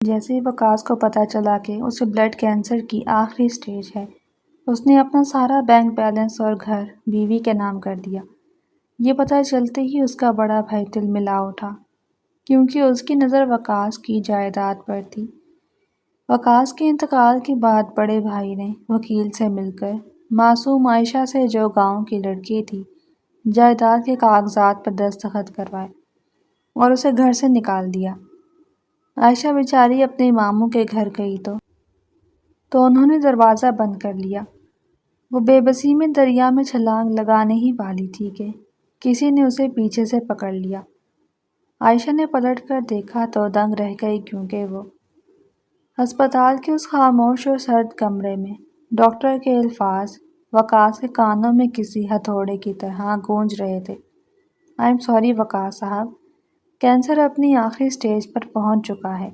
جیسے ہی وقاص کو پتہ چلا کہ اسے بلڈ کینسر کی آخری سٹیج ہے، اس نے اپنا سارا بینک بیلنس اور گھر بیوی کے نام کر دیا۔ یہ پتہ چلتے ہی اس کا بڑا بھائی تلملا اٹھا، کیونکہ اس کی نظر وقاص کی جائیداد پر تھی۔ وقاص کے انتقال کے بعد بڑے بھائی نے وکیل سے مل کر معصوم عائشہ سے، جو گاؤں کی لڑکی تھی، جائیداد کے کاغذات پر دستخط کروائے اور اسے گھر سے نکال دیا۔ عائشہ بیچاری اپنے ماموں کے گھر گئی تو انہوں نے دروازہ بند کر لیا۔ وہ بے بسی میں دریا میں چھلانگ لگانے ہی والی تھی کہ کسی نے اسے پیچھے سے پکڑ لیا۔ عائشہ نے پلٹ کر دیکھا تو دنگ رہ گئی، کیونکہ وہ ہسپتال کے اس خاموش اور سرد کمرے میں ڈاکٹر کے الفاظ وقاص کے کانوں میں کسی ہتھوڑے کی طرح گونج رہے تھے۔ "آئی ایم سوری وقاص صاحب، کینسر اپنی آخری سٹیج پر پہنچ چکا ہے،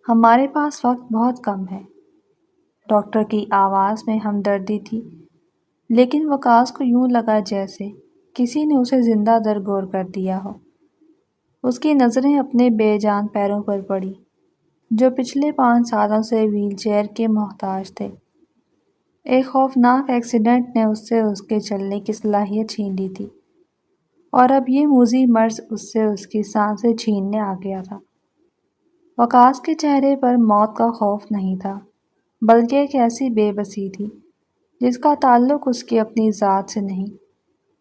ہمارے پاس وقت بہت کم ہے۔" ڈاکٹر کی آواز میں ہمدردی تھی، لیکن وقاص کو یوں لگا جیسے کسی نے اسے زندہ درگور کر دیا ہو۔ اس کی نظریں اپنے بے جان پیروں پر پڑی، جو پچھلے 5 سالوں سے وہیل چیئر کے محتاج تھے۔ ایک خوفناک ایکسیڈنٹ نے اس سے اس کے چلنے کی صلاحیت چھین لی تھی، اور اب یہ موذی مرض اس سے اس کی سانسیں چھیننے آ گیا تھا۔ وقاص کے چہرے پر موت کا خوف نہیں تھا، بلکہ ایک ایسی بے بسی تھی جس کا تعلق اس کی اپنی ذات سے نہیں،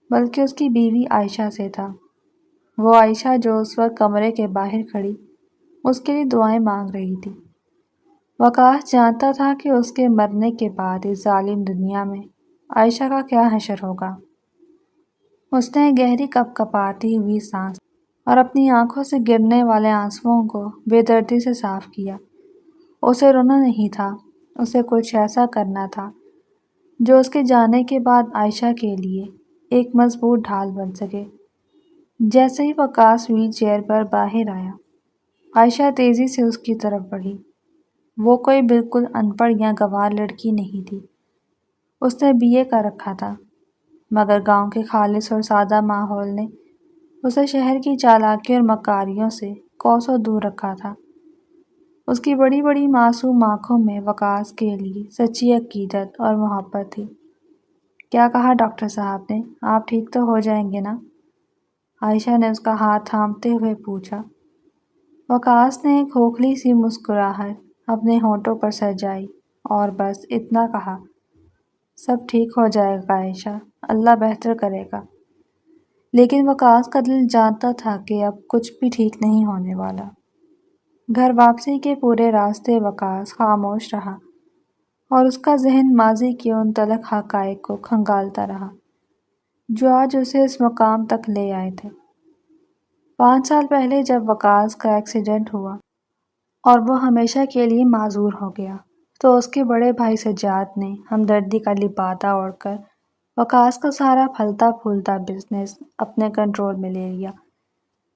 بلکہ اس کی بیوی عائشہ سے تھا۔ وہ عائشہ جو اس وقت کمرے کے باہر کھڑی اس کے لیے دعائیں مانگ رہی تھی۔ وقاص جانتا تھا کہ اس کے مرنے کے بعد اس ظالم دنیا میں عائشہ کا کیا حشر ہوگا۔ اس نے گہری کپ کپاتی ہوئی سانس اور اپنی آنکھوں سے گرنے والے آنسوؤں کو بے دردی سے صاف کیا۔ اسے رونا نہیں تھا، اسے کچھ ایسا کرنا تھا جو اس کے جانے کے بعد عائشہ کے لیے ایک مضبوط ڈھال بن سکے۔ جیسے ہی وقاص وہیل چیئر پر باہر آیا، عائشہ تیزی سے اس کی طرف بڑھی۔ وہ کوئی بالکل ان پڑھ یا گنوار لڑکی نہیں تھی۔ اس نے BA کر رکھا تھا، مگر گاؤں کے خالص اور سادہ ماحول نے اسے شہر کی چالاکی اور مکاریوں سے کوسوں دور رکھا تھا۔ اس کی بڑی بڑی معصوم آنکھوں میں وقاص کے لیے سچی عقیدت اور محبت تھی۔ "کیا کہا ڈاکٹر صاحب نے؟ آپ ٹھیک تو ہو جائیں گے نا؟" عائشہ نے اس کا ہاتھ تھامتے ہوئے پوچھا۔ وقاص نے ایک کھوکھلی سی مسکراہٹ اپنے ہونٹوں پر سجائی اور بس اتنا کہا، "سب ٹھیک ہو جائے گا عائشہ، اللہ بہتر کرے گا۔" لیکن وقاص کا دل جانتا تھا کہ اب کچھ بھی ٹھیک نہیں ہونے والا۔ گھر واپسی کے پورے راستے وقاص خاموش رہا، اور اس کا ذہن ماضی کے ان تلخ حقائق کو کھنگالتا رہا جو آج اسے اس مقام تک لے آئے تھے۔ 5 سال پہلے جب وقاص کا ایکسیڈنٹ ہوا اور وہ ہمیشہ کے لیے معذور ہو گیا، تو اس کے بڑے بھائی سجاد نے ہمدردی کا لبادہ اوڑھ کر وقاص کا سارا پھلتا پھولتا بزنس اپنے کنٹرول میں لے لیا۔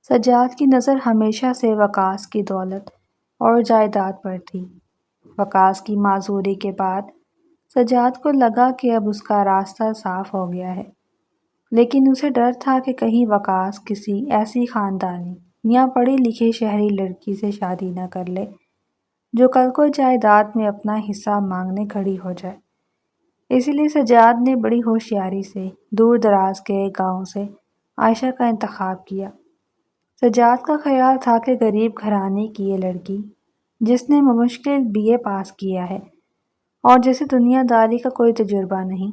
سجاد کی نظر ہمیشہ سے وقاص کی دولت اور جائیداد پر تھی۔ وقاص کی معذوری کے بعد سجاد کو لگا کہ اب اس کا راستہ صاف ہو گیا ہے، لیکن اسے ڈر تھا کہ کہیں وقاص کسی ایسی خاندانی یا پڑھی لکھی شہری لڑکی سے شادی نہ کر لے جو کل کو جائیداد میں اپنا حصہ مانگنے کھڑی ہو جائے۔ اسی لیے سجاد نے بڑی ہوشیاری سے دور دراز کے ایک گاؤں سے عائشہ کا انتخاب کیا۔ سجاد کا خیال تھا کہ غریب گھرانے کی یہ لڑکی، جس نے بمشکل BA پاس کیا ہے اور جسے دنیا داری کا کوئی تجربہ نہیں،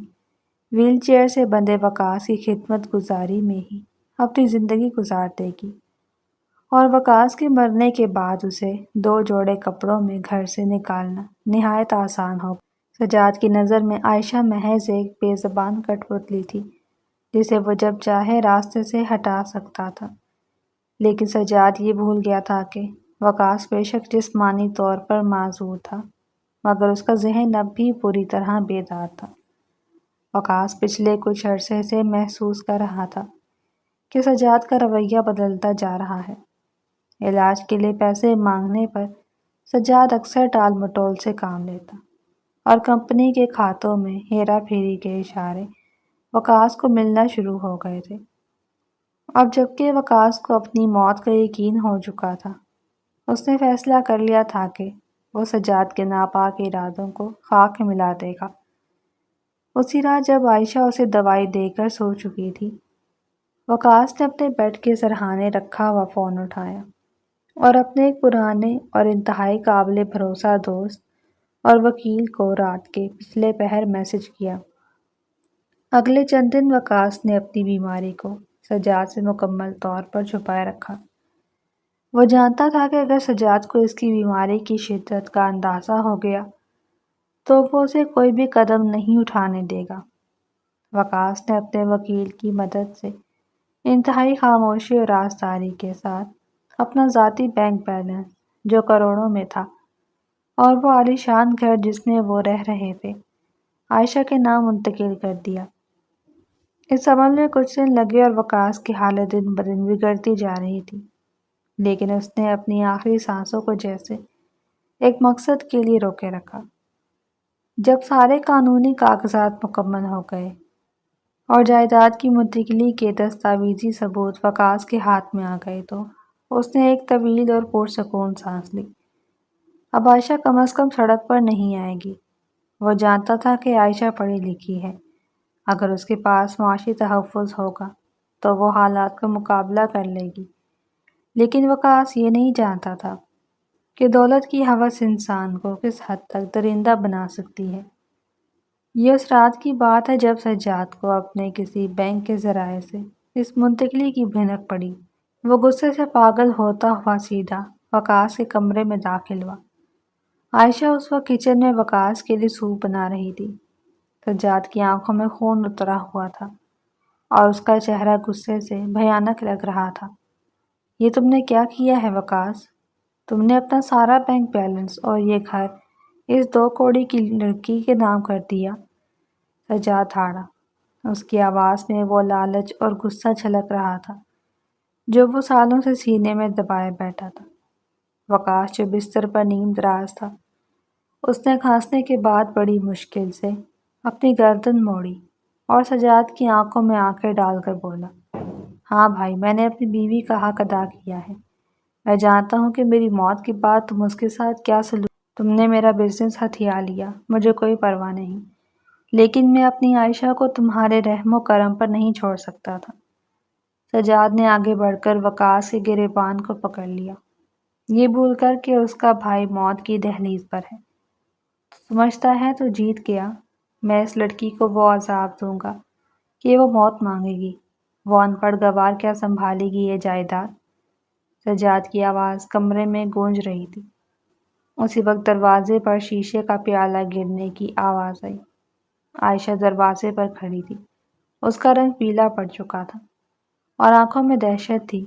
وہیل چیئر سے بندھے وقاص کی خدمت گزاری میں ہی اپنی زندگی گزار دے گی، اور وقاص کے مرنے کے بعد اسے 2 جوڑے کپڑوں میں گھر سے نکالنا نہایت آسان ہوگا۔ سجاد کی نظر میں عائشہ محض ایک بے زبان کٹ پتلی تھی جسے وہ جب چاہے راستے سے ہٹا سکتا تھا، لیکن سجاد یہ بھول گیا تھا کہ وقاص بے شک جسمانی طور پر معذور تھا، مگر اس کا ذہن اب بھی پوری طرح بیدار تھا۔ وقاص پچھلے کچھ عرصے سے محسوس کر رہا تھا کہ سجاد کا رویہ بدلتا جا رہا ہے۔ علاج کے لیے پیسے مانگنے پر سجاد اکثر ٹال مٹول سے کام لیتا، اور کمپنی کے کھاتوں میں ہیرا پھیری کے اشارے وقاص کو ملنا شروع ہو گئے تھے۔ اب جبکہ وقاص کو اپنی موت کا یقین ہو چکا تھا، اس نے فیصلہ کر لیا تھا کہ وہ سجاد کے ناپاک ارادوں کو خاک میں ملا دے گا۔ اسی رات جب عائشہ اسے دوائی دے کر سو چکی تھی، وقاص نے اپنے بیڈ کے سرہانے رکھا ہوا فون اٹھایا اور اپنے ایک پرانے اور انتہائی قابل بھروسہ دوست اور وکیل کو رات کے پچھلے پہر میسج کیا۔ اگلے چند دن وقاص نے اپنی بیماری کو سجاد سے مکمل طور پر چھپائے رکھا۔ وہ جانتا تھا کہ اگر سجاد کو اس کی بیماری کی شدت کا اندازہ ہو گیا تو وہ اسے کوئی بھی قدم نہیں اٹھانے دے گا۔ وقاص نے اپنے وکیل کی مدد سے انتہائی خاموشی اور رازداری کے ساتھ اپنا ذاتی بینک بیلنس، جو کروڑوں میں تھا، اور وہ عالیشان گھر جس میں وہ رہ رہے تھے، عائشہ کے نام منتقل کر دیا۔ اس عمل میں کچھ دن لگے اور وقاص کی حالت دن بدن بگڑتی جا رہی تھی، لیکن اس نے اپنی آخری سانسوں کو جیسے ایک مقصد کے لیے روکے رکھا۔ جب سارے قانونی کاغذات مکمل ہو گئے اور جائیداد کی منتقلی کے دستاویزی ثبوت وقاص کے ہاتھ میں آ گئے تو اس نے ایک طویل اور پرسکون سانس لی۔ اب عائشہ کم از کم سڑک پر نہیں آئے گی۔ وہ جانتا تھا کہ عائشہ پڑھی لکھی ہے۔ اگر اس کے پاس معاشی تحفظ ہوگا تو وہ حالات کا مقابلہ کر لے گی، لیکن وقاص یہ نہیں جانتا تھا کہ دولت کی ہوس انسان کو کس حد تک درندہ بنا سکتی ہے۔ یہ اس رات کی بات ہے جب سجاد کو اپنے کسی بینک کے ذرائع سے اس منتقلی کی بھنک پڑی۔ وہ غصے سے پاگل ہوتا ہوا سیدھا وقاص کے کمرے میں داخل ہوا۔ عائشہ اس وقت کچن میں وقاص کے لیے سوپ بنا رہی تھی۔ سجاد کی آنکھوں میں خون اترا ہوا تھا اور اس کا چہرہ غصے سے بھیانک لگ رہا تھا۔ یہ تم نے کیا کیا ہے وقاص؟ تم نے اپنا سارا بینک بیلنس اور یہ گھر اس 2 کوڑی کی لڑکی کے نام کر دیا۔ سجاد ہاڑا۔ اس کی آواز میں وہ لالچ اور غصہ چھلک رہا تھا جو وہ سالوں سے سینے میں دبائے بیٹھا تھا۔ وقاص جو بستر پر نیم دراز تھا، اس نے کھانسنے کے بعد بڑی مشکل سے اپنی گردن موڑی اور سجاد کی آنکھوں میں آنکھیں ڈال کر بولا، ہاں بھائی، میں نے اپنی بیوی کا حق ادا کیا ہے۔ میں جانتا ہوں کہ میری موت کے بعد تم اس کے ساتھ کیا سلوک، تم نے میرا بزنس ہتھیا لیا، مجھے کوئی پرواہ نہیں، لیکن میں اپنی عائشہ کو تمہارے رحم و کرم پر نہیں چھوڑ سکتا تھا۔ سجاد نے آگے بڑھ کر وقاص کے گریبان کو پکڑ لیا، یہ بھول کر کہ اس کا بھائی موت کی دہلیز پر ہے۔ سمجھتا ہے تو جیت گیا۔ میں اس لڑکی کو وہ عذاب دوں گا کہ وہ موت مانگے گی۔ وہ ان پڑھ گوار کیا سنبھالے گی یہ جائیداد؟ سجاد کی آواز کمرے میں گونج رہی تھی۔ اسی وقت دروازے پر شیشے کا پیالہ گرنے کی آواز آئی۔ عائشہ دروازے پر کھڑی تھی۔ اس کا رنگ پیلا پڑ چکا تھا اور آنکھوں میں دہشت تھی۔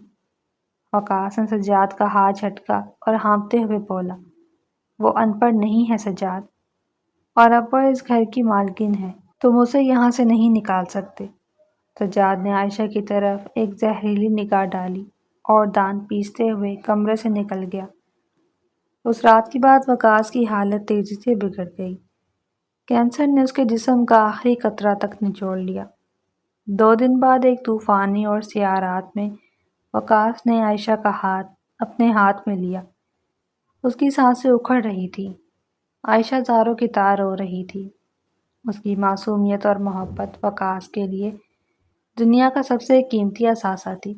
وقاص نے سجاد کا ہاتھ جھٹکا اور ہانپتے ہوئے بولا، وہ ان پڑھ نہیں ہے سجاد، اور اب وہ اس گھر کی مالکن ہے، تم اسے یہاں سے نہیں نکال سکتے۔ سجاد نے عائشہ کی طرف ایک زہریلی نگاہ ڈالی اور دانت پیستے ہوئے کمرے سے نکل گیا۔ اس رات کے بعد وقاص کی حالت تیزی سے بگڑ گئی۔ کینسر نے اس کے جسم کا آخری قطرہ تک نچوڑ لیا۔ 2 دن بعد ایک طوفانی اور سیاہ رات میں وقاص نے عائشہ کا ہاتھ اپنے ہاتھ میں لیا۔ اس کی سانسیں اکھڑ رہی تھیں۔ عائشہ زاروں کی طرح رو رہی تھی۔ اس کی معصومیت اور محبت وقاص کے لیے دنیا کا سب سے قیمتی اثاثہ تھی۔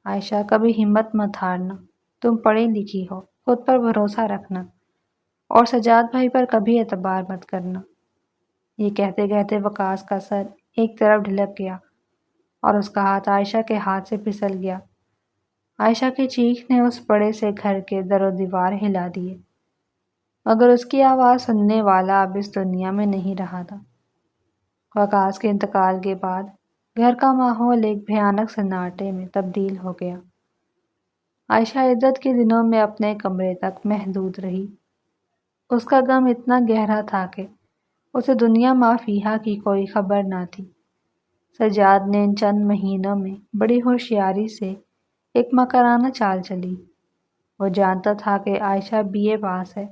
عائشہ، کبھی ہمت مت ہارنا، تم پڑھی لکھی ہو، خود پر بھروسہ رکھنا، اور سجاد بھائی پر کبھی اعتبار مت کرنا۔ یہ کہتے کہتے وقاص کا سر ایک طرف ڈھلک گیا اور اس کا ہاتھ عائشہ کے ہاتھ سے پھسل گیا۔ عائشہ کی چیخ نے اس بڑے سے گھر کے در و دیوار ہلا دیے، مگر اس کی آواز سننے والا اب اس دنیا میں نہیں رہا تھا۔ وقاص کے انتقال کے بعد گھر کا ماحول ایک بھیانک سناٹے میں تبدیل ہو گیا۔ عائشہ عدت کے دنوں میں اپنے کمرے تک محدود رہی۔ اس کا غم اتنا گہرا تھا کہ اسے دنیا ما فیہا کی کوئی خبر نہ تھی۔ سجاد نے ان چند مہینوں میں بڑی ہوشیاری سے ایک مکرانہ چال چلی۔ وہ جانتا تھا کہ عائشہ BA پاس ہے،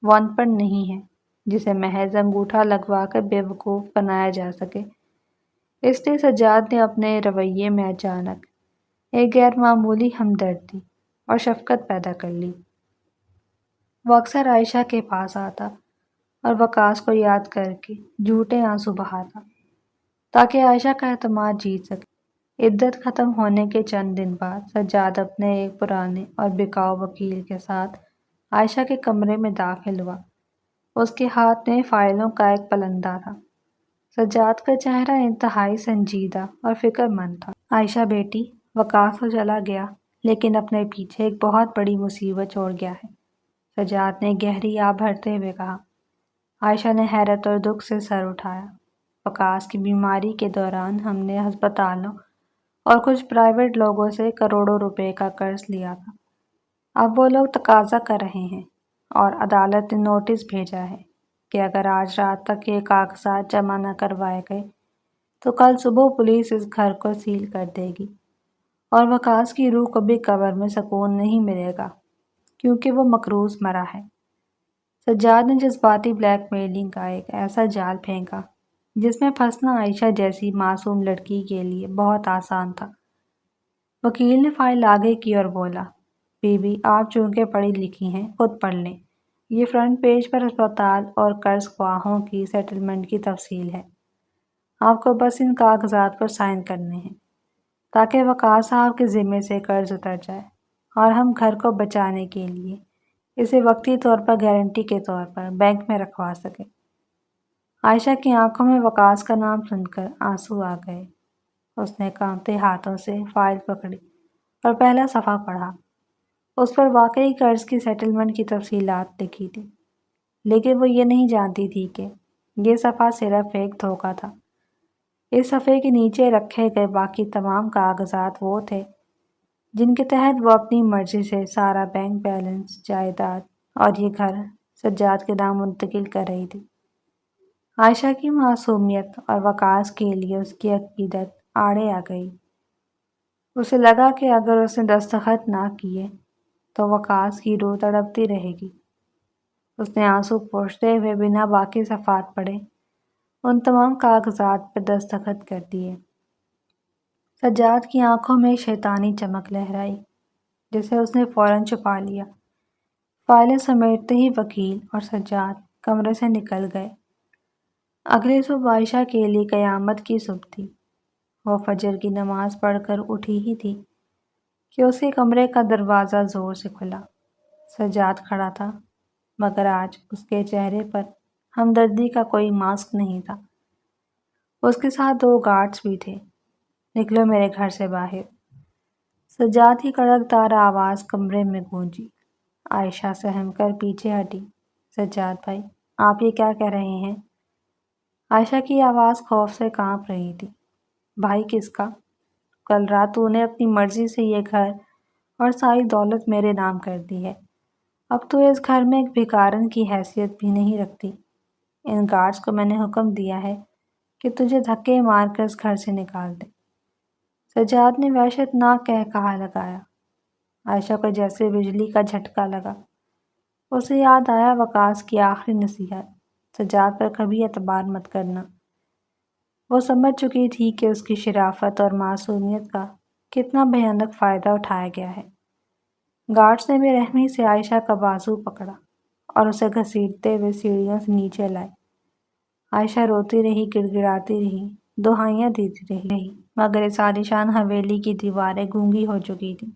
وہ ان پڑھ نہیں ہے جسے محض انگوٹھا لگوا کر بیوقوف بنایا جا سکے۔ اس لیے سجاد نے اپنے رویے میں اچانک ایک غیر معمولی ہمدردی اور شفقت پیدا کر لی۔ وہ اکثر عائشہ کے پاس آتا اور وقاص کو یاد کر کے جھوٹے آنسو بہاتا تاکہ عائشہ کا اعتماد جیت سکے۔ عدت ختم ہونے کے چند دن بعد سجاد اپنے ایک پرانے اور بکاؤ وکیل کے ساتھ عائشہ کے کمرے میں داخل ہوا۔ اس کے ہاتھ میں فائلوں کا ایک پلندہ تھا۔ سجاد کا چہرہ انتہائی سنجیدہ اور فکر مند تھا۔ عائشہ بیٹی، وقاص تو چلا گیا لیکن اپنے پیچھے ایک بہت بڑی مصیبت چھوڑ گیا ہے، سجاد نے گہری آہ بھرتے ہوئے کہا۔ عائشہ نے حیرت اور دکھ سے سر اٹھایا۔ وقاص کی بیماری کے دوران ہم نے ہسپتالوں اور کچھ پرائیویٹ لوگوں سے کروڑوں روپے کا قرض لیا تھا۔ اب وہ لوگ تقاضا کر رہے ہیں اور عدالت نے نوٹس بھیجا ہے کہ اگر آج رات تک یہ کاغذات جمع نہ کروائے گئے تو کل صبح پولیس اس گھر کو سیل کر دے گی اور وقاص کی روح کو بھی قبر میں سکون نہیں ملے گا کیونکہ وہ مقروض مرا ہے۔ سجاد نے جذباتی بلیک میلنگ کا ایک ایسا جال پھینکا جس میں پھنسنا عائشہ جیسی معصوم لڑکی کے لیے بہت آسان تھا۔ وکیل نے فائل آگے کی اور بولا، بی بی آپ چونکہ پڑھی لکھی ہیں خود پڑھ لیں، یہ فرنٹ پیج پر ہسپتال اور قرض خواہوں کی سیٹلمنٹ کی تفصیل ہے۔ آپ کو بس ان کاغذات پر سائن کرنے ہیں تاکہ وقاص صاحب کے ذمے سے قرض اتر جائے اور ہم گھر کو بچانے کے لیے اسے وقتی طور پر گارنٹی کے طور پر بینک میں رکھوا سکیں۔ عائشہ کی آنکھوں میں وقاص کا نام سن کر آنسو آ گئے۔ اس نے کانپتے ہاتھوں سے فائل پکڑی اور پہلا صفحہ پڑھا۔ اس پر واقعی قرض کی سیٹلمنٹ کی تفصیلات لکھی تھی، لیکن وہ یہ نہیں جانتی تھی کہ یہ صفحہ صرف ایک دھوکہ تھا۔ اس صفحے کے نیچے رکھے گئے باقی تمام کاغذات وہ تھے جن کے تحت وہ اپنی مرضی سے سارا بینک بیلنس، جائیداد اور یہ گھر سجاد کے نام منتقل کر رہی تھی۔ عائشہ کی معصومیت اور وقاص کے لیے اس کی عقیدت آڑے آ گئی۔ اسے لگا کہ اگر اس نے دستخط نہ کیے تو وقاص کی روح تڑپتی رہے گی۔ اس نے آنسو پوچھتے ہوئے بنا باقی صفحات پڑھے ان تمام کاغذات پر دستخط کر دیے۔ سجاد کی آنکھوں میں شیطانی چمک لہرائی جسے اس نے فوراً چھپا لیا۔ فائلیں سمیٹتے ہی وکیل اور سجاد کمرے سے نکل گئے۔ اگلی صبح عائشہ کے لیے قیامت کی صبح تھی۔ وہ فجر کی نماز پڑھ کر اٹھی ہی تھی کہ اس کے کمرے کا دروازہ زور سے کھلا۔ سجاد کھڑا تھا مگر آج اس کے چہرے پر ہمدردی کا کوئی ماسک نہیں تھا۔ اس کے ساتھ 2 گارڈز بھی تھے۔ نکلو میرے گھر سے باہر، سجاد کی کڑکدار آواز کمرے میں گونجی۔ عائشہ سہم کر پیچھے ہٹی۔ سجاد بھائی، آپ یہ کیا کہہ رہے ہیں؟ عائشہ کی آواز خوف سے کانپ رہی تھی۔ بھائی کس کا؟ کل رات تو نے اپنی مرضی سے یہ گھر اور ساری دولت میرے نام کر دی ہے۔ اب تو اس گھر میں ایک بھکارن کی حیثیت بھی نہیں رکھتی۔ ان گارڈز کو میں نے حکم دیا ہے کہ تجھے دھکے مار کر اس گھر سے نکال دے۔ سجاد نے وحشت ناک قہقہا لگایا۔ عائشہ کو جیسے بجلی کا جھٹکا لگا۔ اسے یاد آیا وقاص کی آخری نصیحت، سجاد پر کبھی اعتبار مت کرنا۔ وہ سمجھ چکی تھی کہ اس کی شرافت اور معصومیت کا کتنا بھیانک فائدہ اٹھایا گیا ہے۔ گارڈز نے بے رحمی سے عائشہ کا بازو پکڑا اور اسے گھسیٹتے ہوئے سیڑھیوں سے نیچے لائے۔ عائشہ روتی رہی، گڑ گڑاتی رہی، دہائیاں دیتی رہی مگر اس عالیشان حویلی کی دیواریں گونگی ہو چکی تھیں۔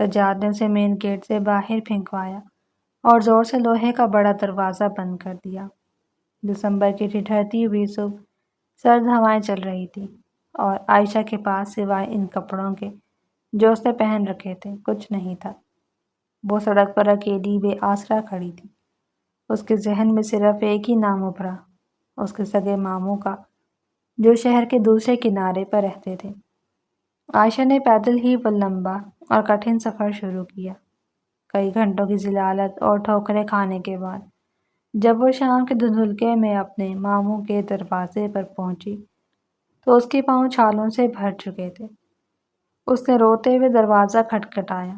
سجاد نے اسے مین گیٹ سے باہر پھینکوایا اور زور سے لوہے کا بڑا دروازہ بند کر دیا۔ دسمبر کی ٹھٹھرتی ہوئی صبح، سرد ہوائیں چل رہی تھیں اور عائشہ کے پاس سوائے ان کپڑوں کے جو اس نے پہن رکھے تھے کچھ نہیں تھا۔ وہ سڑک پر اکیلی بے آسرا کھڑی تھی۔ اس کے ذہن میں صرف ایک ہی نام ابھرا، اس کے سگے ماموں کا جو شہر کے دوسرے کنارے پر رہتے تھے۔ عائشہ نے پیدل ہی وہ لمبا اور کٹھن سفر شروع کیا۔ کئی گھنٹوں کی ذلالت اور ٹھوکریں کھانے کے بعد جب وہ شام کے دھندلکے میں اپنے ماموں کے دروازے پر پہنچی تو اس کے پاؤں چھالوں سے بھر چکے تھے۔ اس نے روتے ہوئے دروازہ کھٹکھٹایا۔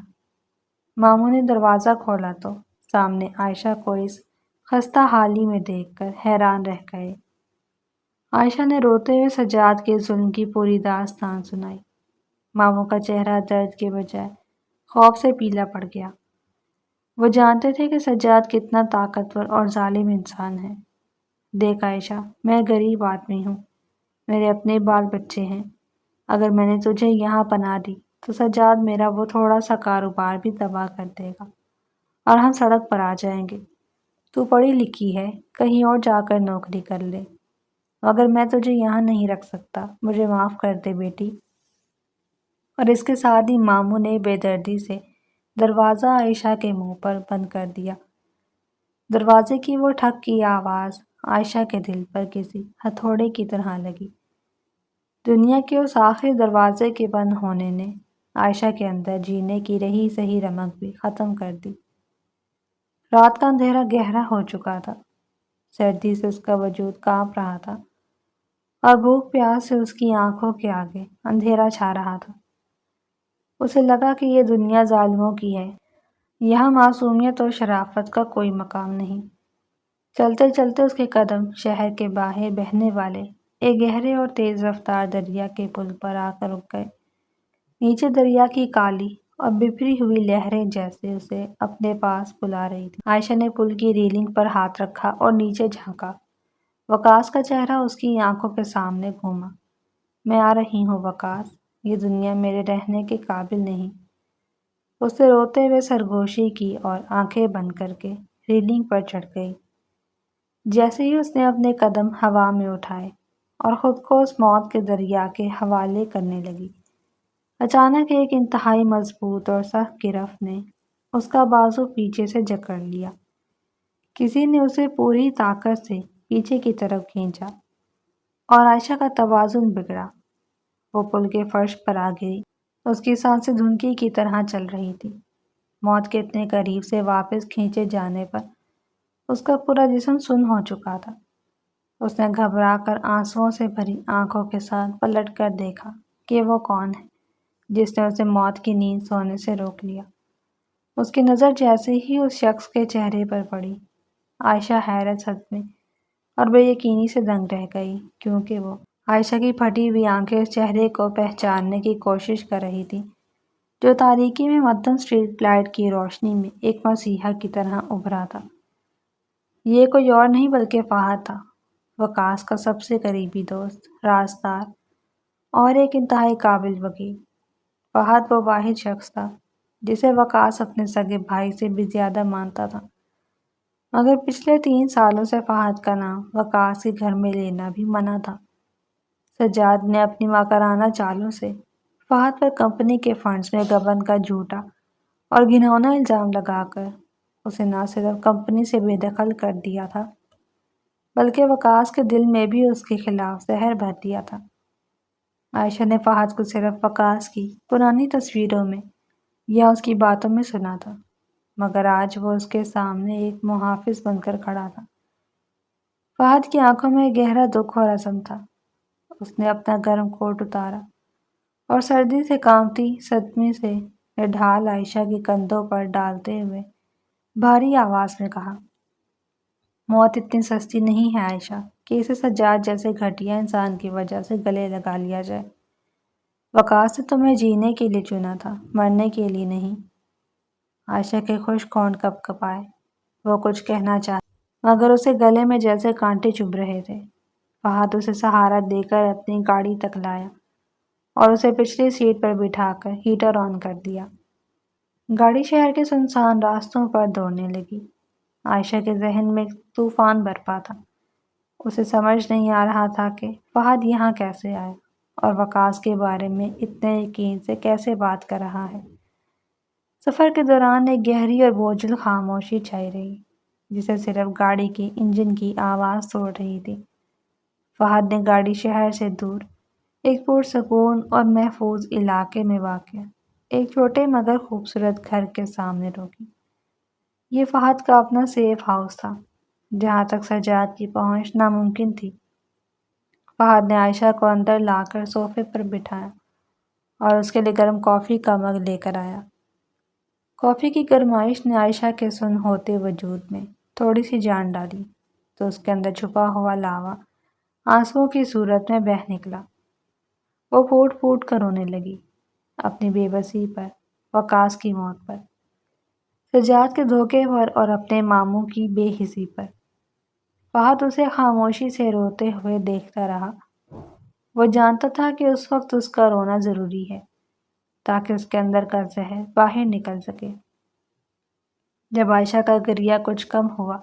ماموں نے دروازہ کھولا تو سامنے عائشہ کو اس خستہ حالی میں دیکھ کر حیران رہ گئے۔ عائشہ نے روتے ہوئے سجاد کے ظلم کی پوری داستان سنائی۔ ماموں کا چہرہ درد کے بجائے خوف سے پیلا پڑ گیا۔ وہ جانتے تھے کہ سجاد کتنا طاقتور اور ظالم انسان ہے۔ دیکھ عائشہ، میں غریب آدمی ہوں، میرے اپنے بال بچے ہیں۔ اگر میں نے تجھے یہاں پناہ دی تو سجاد میرا وہ تھوڑا سا کاروبار بھی تباہ کر دے گا اور ہم سڑک پر آ جائیں گے۔ تو پڑھی لکھی ہے، کہیں اور جا کر نوکری کر لے، مگر میں تجھے یہاں نہیں رکھ سکتا، مجھے معاف کر دے بیٹی۔ اور اس کے ساتھ ہی ماموں نے بے دردی سے دروازہ عائشہ کے منہ پر بند کر دیا۔ دروازے کی وہ ٹھک کی آواز عائشہ کے دل پر کسی ہتھوڑے کی طرح لگی۔ دنیا کے اس آخری دروازے کے بند ہونے نے عائشہ کے اندر جینے کی رہی سہی رمق بھی ختم کر دی۔ رات کا اندھیرا گہرا ہو چکا تھا، سردی سے اس کا وجود کانپ رہا تھا اور بھوک پیاس سے اس کی آنکھوں کے آگے اندھیرا چھا رہا تھا۔ اسے لگا کہ یہ دنیا ظالموں کی ہے، یہاں معصومیت اور شرافت کا کوئی مقام نہیں۔ چلتے چلتے اس کے قدم شہر کے باہر بہنے والے ایک گہرے اور تیز رفتار دریا کے پل پر آ کر رک گئے۔ نیچے دریا کی کالی اور بکھری ہوئی لہریں جیسے اسے اپنے پاس بلا رہی تھی۔ عائشہ نے پل کی ریلنگ پر ہاتھ رکھا اور نیچے جھانکا۔ وقاص کا چہرہ اس کی آنکھوں کے سامنے گھوما۔ میں آ رہی ہوں وقاص، یہ دنیا میرے رہنے کے قابل نہیں۔ اس نے روتے ہوئے سرگوشی کی اور آنکھیں بند کر کے ریلنگ پر چڑھ گئی۔ جیسے ہی اس نے اپنے قدم ہوا میں اٹھائے اور خود کو اس موت کے دریا کے حوالے کرنے لگی، اچانک ایک انتہائی مضبوط اور سخت گرفت نے اس کا بازو پیچھے سے جکڑ لیا۔ کسی نے اسے پوری طاقت سے پیچھے کی طرف کھینچا اور عائشہ کا توازن بگڑا۔ وہ پل کے فرش پر آ گئی، اس کی سانسیں دھنکی کی طرح چل رہی تھی۔ موت کے اتنے قریب سے واپس کھینچے جانے پر اس کا پورا جسم سن ہو چکا تھا۔ اس نے گھبرا کر آنسوؤں سے بھری آنکھوں کے ساتھ پلٹ کر دیکھا کہ وہ کون ہے جس نے اسے موت کی نیند سونے سے روک لیا۔ اس کی نظر جیسے ہی اس شخص کے چہرے پر پڑی، عائشہ حیرت صدمے اور بے یقینی سے دنگ رہ گئی، کیونکہ وہ عائشہ کی پھٹی ہوئی آنکھیں اس چہرے کو پہچاننے کی کوشش کر رہی تھیں جو تاریکی میں مدھم اسٹریٹ لائٹ کی روشنی میں ایک مسیحا کی طرح ابھرا تھا۔ یہ کوئی اور نہیں بلکہ فہد تھا، وقاص کا سب سے قریبی دوست، رازدار اور ایک انتہائی قابل وکیل۔ فہد وہ واحد شخص تھا جسے وقاص اپنے سگے بھائی سے بھی زیادہ مانتا تھا، مگر پچھلے 3 سالوں سے فہد کا نام وقاص کے گھر میں لینا بھی منع تھا۔ سجاد نے اپنی ماکرانہ چالوں سے فہد پر کمپنی کے فنڈز میں گبن کا جھوٹا اور گھناؤنا الزام لگا کر اسے نہ صرف کمپنی سے بے دخل کر دیا تھا بلکہ وقاص کے دل میں بھی اس کے خلاف زہر بھر دیا تھا۔ عائشہ نے فہد کو صرف وقاص کی پرانی تصویروں میں یا اس کی باتوں میں سنا تھا، مگر آج وہ اس کے سامنے ایک محافظ بن کر کھڑا تھا۔ فہد کی آنکھوں میں گہرا دکھ اور عزم تھا۔ اس نے اپنا گرم کوٹ اتارا اور سردی سے کانپتی صدمے سے ڈھال عائشہ کے کندھوں پر ڈالتے ہوئے بھاری آواز میں کہا، موت اتنی سستی نہیں ہے عائشہ کہ اسے سجاد جیسے گھٹیا انسان کی وجہ سے گلے لگا لیا جائے۔ وقاص نے تمہیں جینے کے لیے چنا تھا، مرنے کے لیے نہیں۔ عائشہ کے خشک ہونٹ کپ کپائے، وہ کچھ کہنا چاہا مگر اسے گلے میں جیسے کانٹے چبھ رہے تھے۔ فہد اسے سہارا دے کر اپنی گاڑی تک لایا اور اسے پچھلی سیٹ پر بٹھا کر ہیٹر آن کر دیا۔ گاڑی شہر کے سنسان راستوں پر دوڑنے لگی۔ عائشہ کے ذہن میں طوفان برپا تھا۔ اسے سمجھ نہیں آ رہا تھا کہ فہد یہاں کیسے آیا اور وقاص کے بارے میں اتنے یقین سے کیسے بات کر رہا ہے۔ سفر کے دوران ایک گہری اور بوجھل خاموشی چھائی رہی جسے صرف گاڑی کی انجن کی آواز توڑ رہی تھی۔ فہد نے گاڑی شہر سے دور ایک پرسکون اور محفوظ علاقے میں واقع ایک چھوٹے مگر خوبصورت گھر کے سامنے روکی۔ یہ فہد کا اپنا سیف ہاؤس تھا جہاں تک سجاد کی پہنچ ناممکن تھی۔ فہد نے عائشہ کو اندر لا کر صوفے پر بٹھایا اور اس کے لیے گرم کافی کا مگ لے کر آیا۔ کافی کی گرمائش نے عائشہ کے سن ہوتے وجود میں تھوڑی سی جان ڈالی تو اس کے اندر چھپا ہوا لاوا آنسوؤں کی صورت میں بہہ نکلا۔ وہ پھوٹ پھوٹ کر رونے لگی، اپنی بے بسی پر، وقاص کی موت پر۔ سجاد کے دھوکے پر اور اپنے ماموں کی بے حسی پر۔ فہد اسے خاموشی سے روتے ہوئے دیکھتا رہا۔ وہ جانتا تھا کہ اس وقت اس کا رونا ضروری ہے تاکہ اس کے اندر کا زہر باہر نکل سکے۔ جب عائشہ کا گریہ کچھ کم ہوا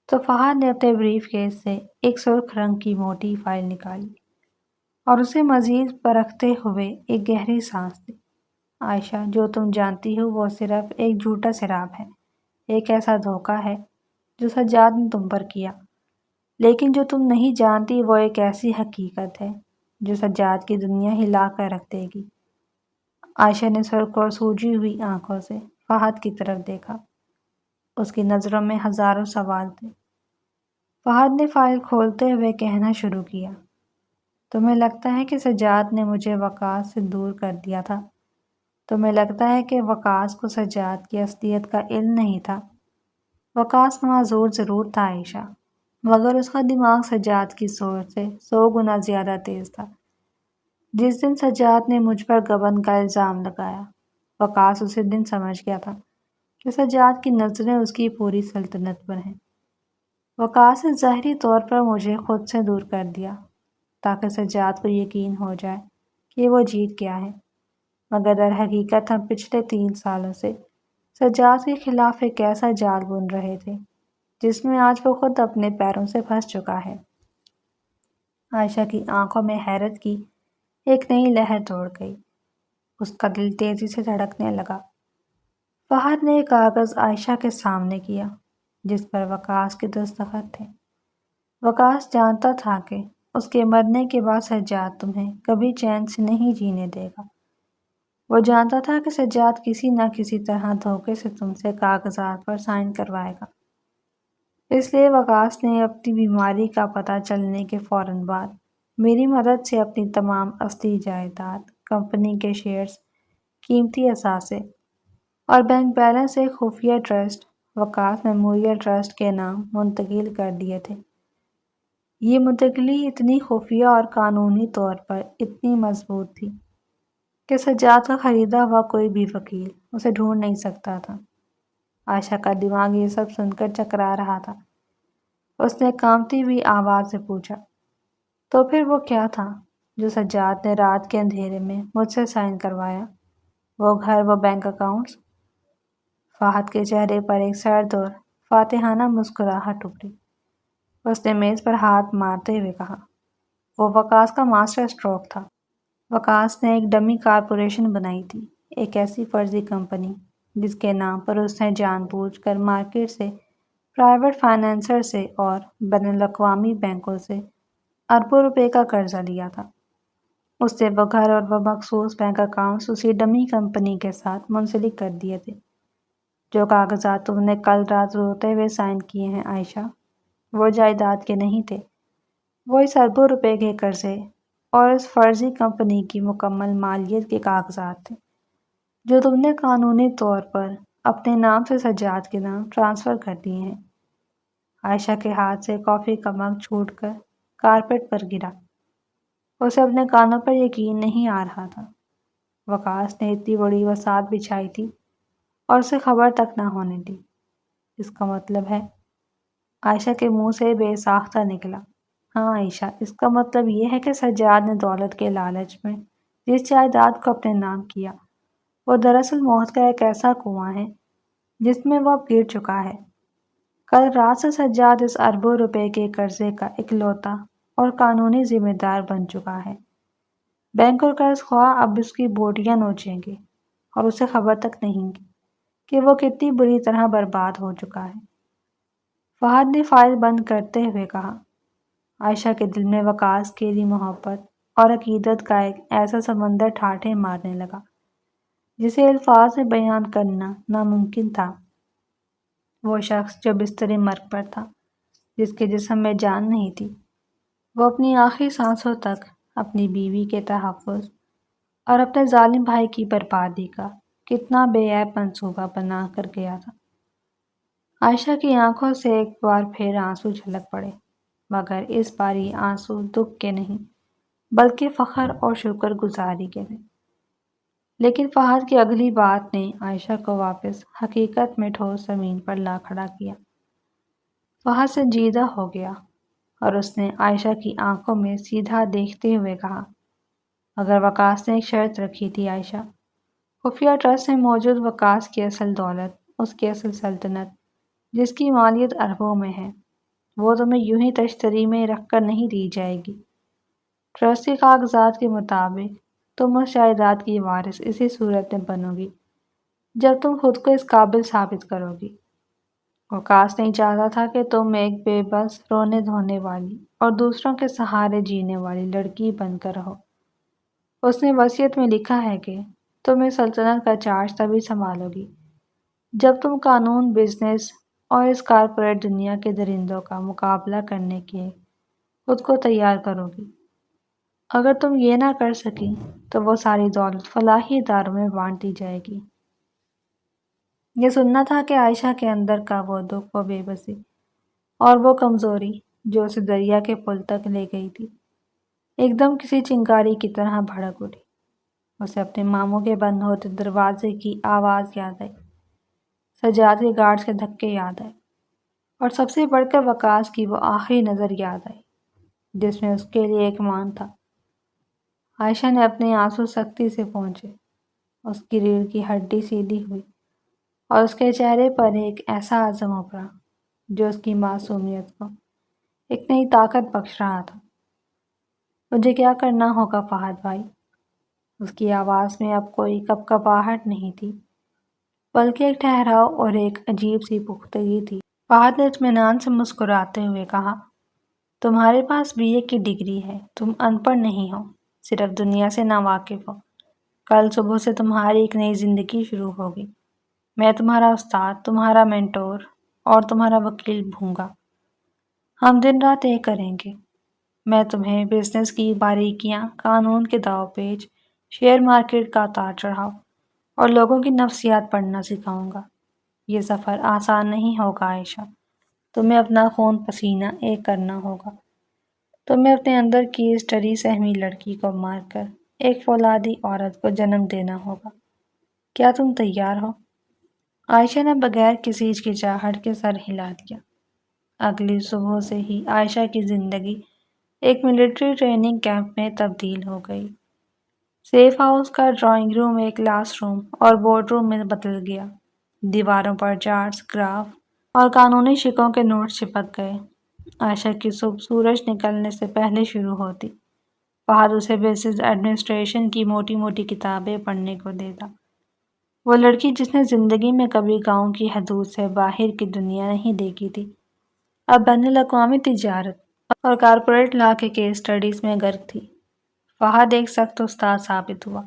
تو فہد نے اپنے بریف کیس سے ایک سرخ رنگ کی موٹی فائل نکالی اور اسے مزید پرکھتے ہوئے ایک گہری سانس لی۔ عائشہ، جو تم جانتی ہو وہ صرف ایک جھوٹا سراب ہے، ایک ایسا دھوکہ ہے جو سجاد نے تم پر کیا، لیکن جو تم نہیں جانتی وہ ایک ایسی حقیقت ہے جو سجاد کی دنیا ہلا کر رکھ دے گی۔ عائشہ نے سرخ اور سوجی ہوئی آنکھوں سے فہد کی طرف دیکھا۔ اس کی نظروں میں ہزاروں سوال تھے۔ فہد نے فائل کھولتے ہوئے کہنا شروع کیا، تمہیں لگتا ہے کہ سجاد نے مجھے وقاص سے دور کر دیا تھا؟ تمہیں لگتا ہے کہ وقاص کو سجاد کی اصلیت کا علم نہیں تھا؟ وقاص معذور ضرور تھا عائشہ، مگر اس کا دماغ سجاد کی سوچ سے 100 گنا زیادہ تیز تھا۔ جس دن سجاد نے مجھ پر گبن کا الزام لگایا، وقاص اسی دن سمجھ گیا تھا کہ سجاد کی نظریں اس کی پوری سلطنت پر ہیں۔ وقاص نے ظاہری طور پر مجھے خود سے دور کر دیا تاکہ سجاد کو یقین ہو جائے کہ وہ جیت گیا ہے، مگر در حقیقت ہم پچھلے 3 سالوں سے سجاد کے خلاف ایک ایسا جال بن رہے تھے جس میں آج وہ خود اپنے پیروں سے پھنس چکا ہے۔ عائشہ کی آنکھوں میں حیرت کی ایک نئی لہر دوڑ گئی۔ اس کا دل تیزی سے دھڑکنے لگا۔ فہد نے ایک کاغذ عائشہ کے سامنے کیا جس پر وقاص کے دستخط تھے۔ وقاص جانتا تھا کہ اس کے مرنے کے بعد سجاد تمہیں کبھی چین سے نہیں جینے دے گا۔ وہ جانتا تھا کہ سجاد کسی نہ کسی طرح دھوکے سے تم سے کاغذات پر سائن کروائے گا۔ اس لیے وقاص نے اپنی بیماری کا پتہ چلنے کے فوراً بعد میری مدد سے اپنی تمام اصلی جائیداد، کمپنی کے شیئرز، قیمتی اثاثے اور بینک بیلنس ایک خفیہ ٹرسٹ، وقاص میموریل ٹرسٹ کے نام منتقل کر دیے تھے۔ یہ منتقلی اتنی خفیہ اور قانونی طور پر اتنی مضبوط تھی کہ سجاد کا خریدا ہوا کوئی بھی وکیل اسے ڈھونڈ نہیں سکتا تھا۔ عائشہ کا دماغ یہ سب سن کر چکرا رہا تھا۔ اس نے کانپتی ہوئی آواز سے پوچھا، تو پھر وہ کیا تھا جو سجاد نے رات کے اندھیرے میں مجھ سے سائن کروایا؟ وہ گھر، وہ بینک اکاؤنٹس؟ فہد کے چہرے پر ایک سرد اور فاتحانہ مسکراہٹ ابھری۔ اس نے میز پر ہاتھ مارتے ہوئے کہا، وہ وقاص کا ماسٹر اسٹروک تھا۔ وقاص نے ایک ڈمی کارپوریشن بنائی تھی، ایک ایسی فرضی کمپنی جس کے نام پر اس نے جان بوجھ کر مارکیٹ سے، پرائیویٹ فائنینسر سے اور بین الاقوامی بینکوں سے اربوں روپے کا قرضہ لیا تھا۔ اس نے وہ گھر اور وہ مخصوص بینک اکاؤنٹس اسی ڈمی کمپنی کے ساتھ منسلک کر دیے تھے۔ جو کاغذات تم نے کل رات روتے ہوئے سائن کیے ہیں عائشہ، وہ جائیداد کے نہیں تھے، وہ اس اربوں روپے کے قرضے اور اس فرضی کمپنی کی مکمل مالیت کے کاغذات تھے جو تم نے قانونی طور پر اپنے نام سے سجاد کے نام ٹرانسفر کر دیے ہیں۔ عائشہ کے ہاتھ سے کافی کا مگ چھوٹ کر کارپیٹ پر گرا۔ اسے اپنے کانوں پر یقین نہیں آ رہا تھا۔ وقاص نے اتنی بڑی وسعت بچھائی تھی اور اسے خبر تک نہ ہونے دی۔ اس کا مطلب ہے؟ عائشہ کے منہ سے بے ساختہ نکلا، ہاں عائشہ، اس کا مطلب یہ ہے کہ سجاد نے دولت کے لالچ میں جس جائیداد کو اپنے نام کیا، وہ دراصل موت کا ایک ایسا کنواں ہے جس میں وہ اب گر چکا ہے۔ کل رات سے سجاد اس اربوں روپے کے قرضے کا اکلوتا اور قانونی ذمہ دار بن چکا ہے۔ بینک اور قرض خواہ اب اس کی بوٹیاں نوچیں گے اور اسے خبر تک نہیں کہ وہ کتنی بری طرح برباد ہو چکا ہے۔ فہد نے فائل بند کرتے ہوئے کہا۔ عائشہ کے دل میں وقاص کے لیے محبت اور عقیدت کا ایک ایسا سمندر ٹھاٹھیں مارنے لگا جسے الفاظ میں بیان کرنا ناممکن تھا۔ وہ شخص جو بستر مرگ پر تھا، جس کے جسم میں جان نہیں تھی، وہ اپنی آخری سانسوں تک اپنی بیوی کے تحفظ اور اپنے ظالم بھائی کی بربادی کا کتنا بے عیب منصوبہ بنا کر گیا تھا۔ عائشہ کی آنکھوں سے ایک بار پھر آنسو جھلک پڑے، مگر اس بار یہ آنسو دکھ کے نہیں بلکہ فخر اور شکر گزاری کے تھے۔ لیکن فہد کی اگلی بات نے عائشہ کو واپس حقیقت میں ٹھوس زمین پر لا کھڑا کیا۔ فہد سنجیدہ ہو گیا اور اس نے عائشہ کی آنکھوں میں سیدھا دیکھتے ہوئے کہا، اگر وقاص نے ایک شرط رکھی تھی عائشہ، خفیہ ٹرسٹ میں موجود وقاص کی اصل دولت، اس کی اصل سلطنت، جس کی مالیت اربوں میں ہے، وہ تمہیں یوں ہی تشتری میں رکھ کر نہیں دی جائے گی۔ ٹرسٹ کے کاغذات کے مطابق تم اس جائیداد کی وارث اسی صورت میں بنو گی جب تم خود کو اس قابل ثابت کرو گی۔ وقاص نہیں چاہتا تھا کہ تم ایک بے بس، رونے دھونے والی اور دوسروں کے سہارے جینے والی لڑکی بن کر رہو۔ اس نے وصیت میں لکھا ہے کہ تم اس سلطنت کا چارج تبھی سنبھالو گی جب تم قانون، بزنس اور اس کارپوریٹ دنیا کے درندوں کا مقابلہ کرنے کے خود کو تیار کرو گی۔ اگر تم یہ نہ کر سکی تو وہ ساری دولت فلاحی اداروں میں بانٹ دی جائے گی۔ یہ سننا تھا کہ عائشہ کے اندر کا وہ دکھ، وہ بے بسی اور وہ کمزوری جو اسے دریا کے پل تک لے گئی تھی، ایک دم کسی چنگاری کی طرح بھڑک اٹھی۔ اسے اپنے ماموں کے بند ہوتے دروازے کی آواز یاد آئی، سجاد کے گارڈز کے دھکے یاد آئے، اور سب سے بڑھ کر وقاص کی وہ آخری نظر یاد آئی جس میں اس کے لیے ایک مان تھا۔ عائشہ نے اپنے آنسو سختی سے پہنچے، اس کی ریڑھ کی ہڈی سیدھی ہوئی اور اس کے چہرے پر ایک ایسا عزم ابھرا جو اس کی معصومیت کو ایک نئی طاقت بخش رہا تھا۔ مجھے کیا کرنا ہوگا فہد بھائی؟ اس کی آواز میں اب کوئی کپکپاہٹ نہیں تھی، بلکہ ایک ٹھہراؤ اور ایک عجیب سی پختگی تھی۔ فہد نے اطمینان سے مسکراتے ہوئے کہا، تمہارے پاس بی اے کی ڈگری ہے، تم ان پڑھ نہیں ہو، صرف دنیا سے ناواقف ہو۔ کل صبح سے تمہاری ایک نئی زندگی شروع ہوگی۔ میں تمہارا استاد، تمہارا مینٹور اور تمہارا وکیل ہوں گا۔ ہم دن رات ایک کریں گے۔ میں تمہیں بزنس کی باریکیاں، قانون کے داؤ پیچ، شیئر مارکیٹ کا اتار چڑھاؤ اور لوگوں کی نفسیات پڑھنا سکھاؤں گا۔ یہ سفر آسان نہیں ہوگا عائشہ، تمہیں اپنا خون پسینہ ایک کرنا ہوگا۔ تمہیں اپنے اندر کی اس ڈری سہمی لڑکی کو مار کر ایک فولادی عورت کو جنم دینا ہوگا۔ کیا تم تیار ہو؟ عائشہ نے بغیر کسی ہچکچاہٹ کے سر ہلا دیا۔ اگلی صبح سے ہی عائشہ کی زندگی ایک ملٹری ٹریننگ کیمپ میں تبدیل ہو گئی۔ سیف ہاؤس کا ڈرائنگ روم ایک کلاس روم اور بورڈ روم میں بدل گیا۔ دیواروں پر چارٹس، گراف اور قانونی شکوں کے نوٹس چپک گئے۔ عائشہ کی صبح سورج نکلنے سے پہلے شروع ہوتی۔ فہد اسے بزنس ایڈمنسٹریشن کی موٹی موٹی کتابیں پڑھنے کو دیتا۔ وہ لڑکی جس نے زندگی میں کبھی گاؤں کی حدود سے باہر کی دنیا نہیں دیکھی تھی، اب بین الاقوامی تجارت اور کارپوریٹ لا کے کیس اسٹڈیز میں غرق تھی۔ فہد ایک سخت استاد ثابت ہوا۔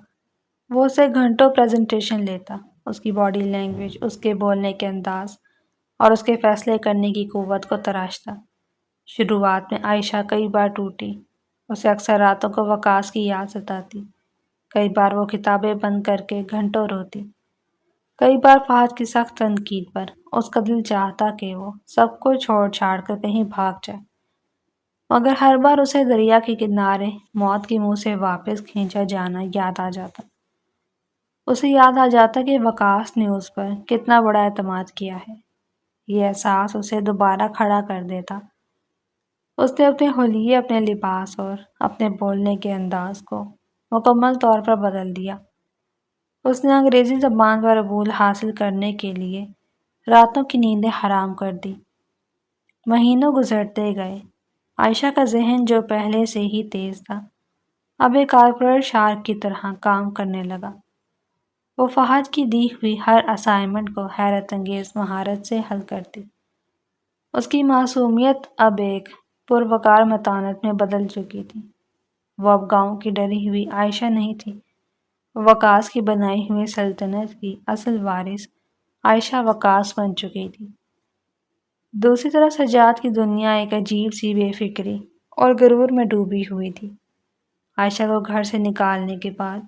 وہ اسے گھنٹوں پریزنٹیشن لیتا، اس کی باڈی لینگویج، اس کے بولنے کے انداز اور اس کے فیصلے کرنے کی قوت کو تراشتا۔ شروعات میں عائشہ کئی بار ٹوٹی، اسے اکثر راتوں کو وقاص کی یاد ستاتی۔ کئی بار وہ کتابیں بند کر کے گھنٹوں روتی۔ کئی بار فہد کی سخت تنقید پر اس کا دل چاہتا کہ وہ سب کو چھوڑ چھاڑ کر کہیں بھاگ جائے، مگر ہر بار اسے دریا کے کنارے موت کے منہ سے واپس کھینچا جانا یاد آ جاتا۔ اسے یاد آ جاتا کہ وقاص نے اس پر کتنا بڑا اعتماد کیا ہے۔ یہ احساس اسے دوبارہ کھڑا کر دیتا۔ اس نے اپنے حلیے، اپنے لباس اور اپنے بولنے کے انداز کو مکمل طور پر بدل دیا۔ اس نے انگریزی زبان پر عبور حاصل کرنے کے لیے راتوں کی نیندیں حرام کر دی۔ مہینوں گزرتے گئے۔ عائشہ کا ذہن جو پہلے سے ہی تیز تھا، اب ایک کارپوریٹ شارک کی طرح کام کرنے لگا۔ وہ فہد کی دی ہوئی ہر اسائنمنٹ کو حیرت انگیز مہارت سے حل کرتی۔ اس کی معصومیت اب ایک پروقار متانت میں بدل چکی تھی۔ وہ اب گاؤں کی ڈری ہوئی عائشہ نہیں تھی، وقاص کی بنائی ہوئی سلطنت کی اصل وارث عائشہ وقاص بن چکی تھی۔ دوسری طرف سجاد کی دنیا ایک عجیب سی بے فکری اور غرور میں ڈوبی ہوئی تھی۔ عائشہ کو گھر سے نکالنے کے بعد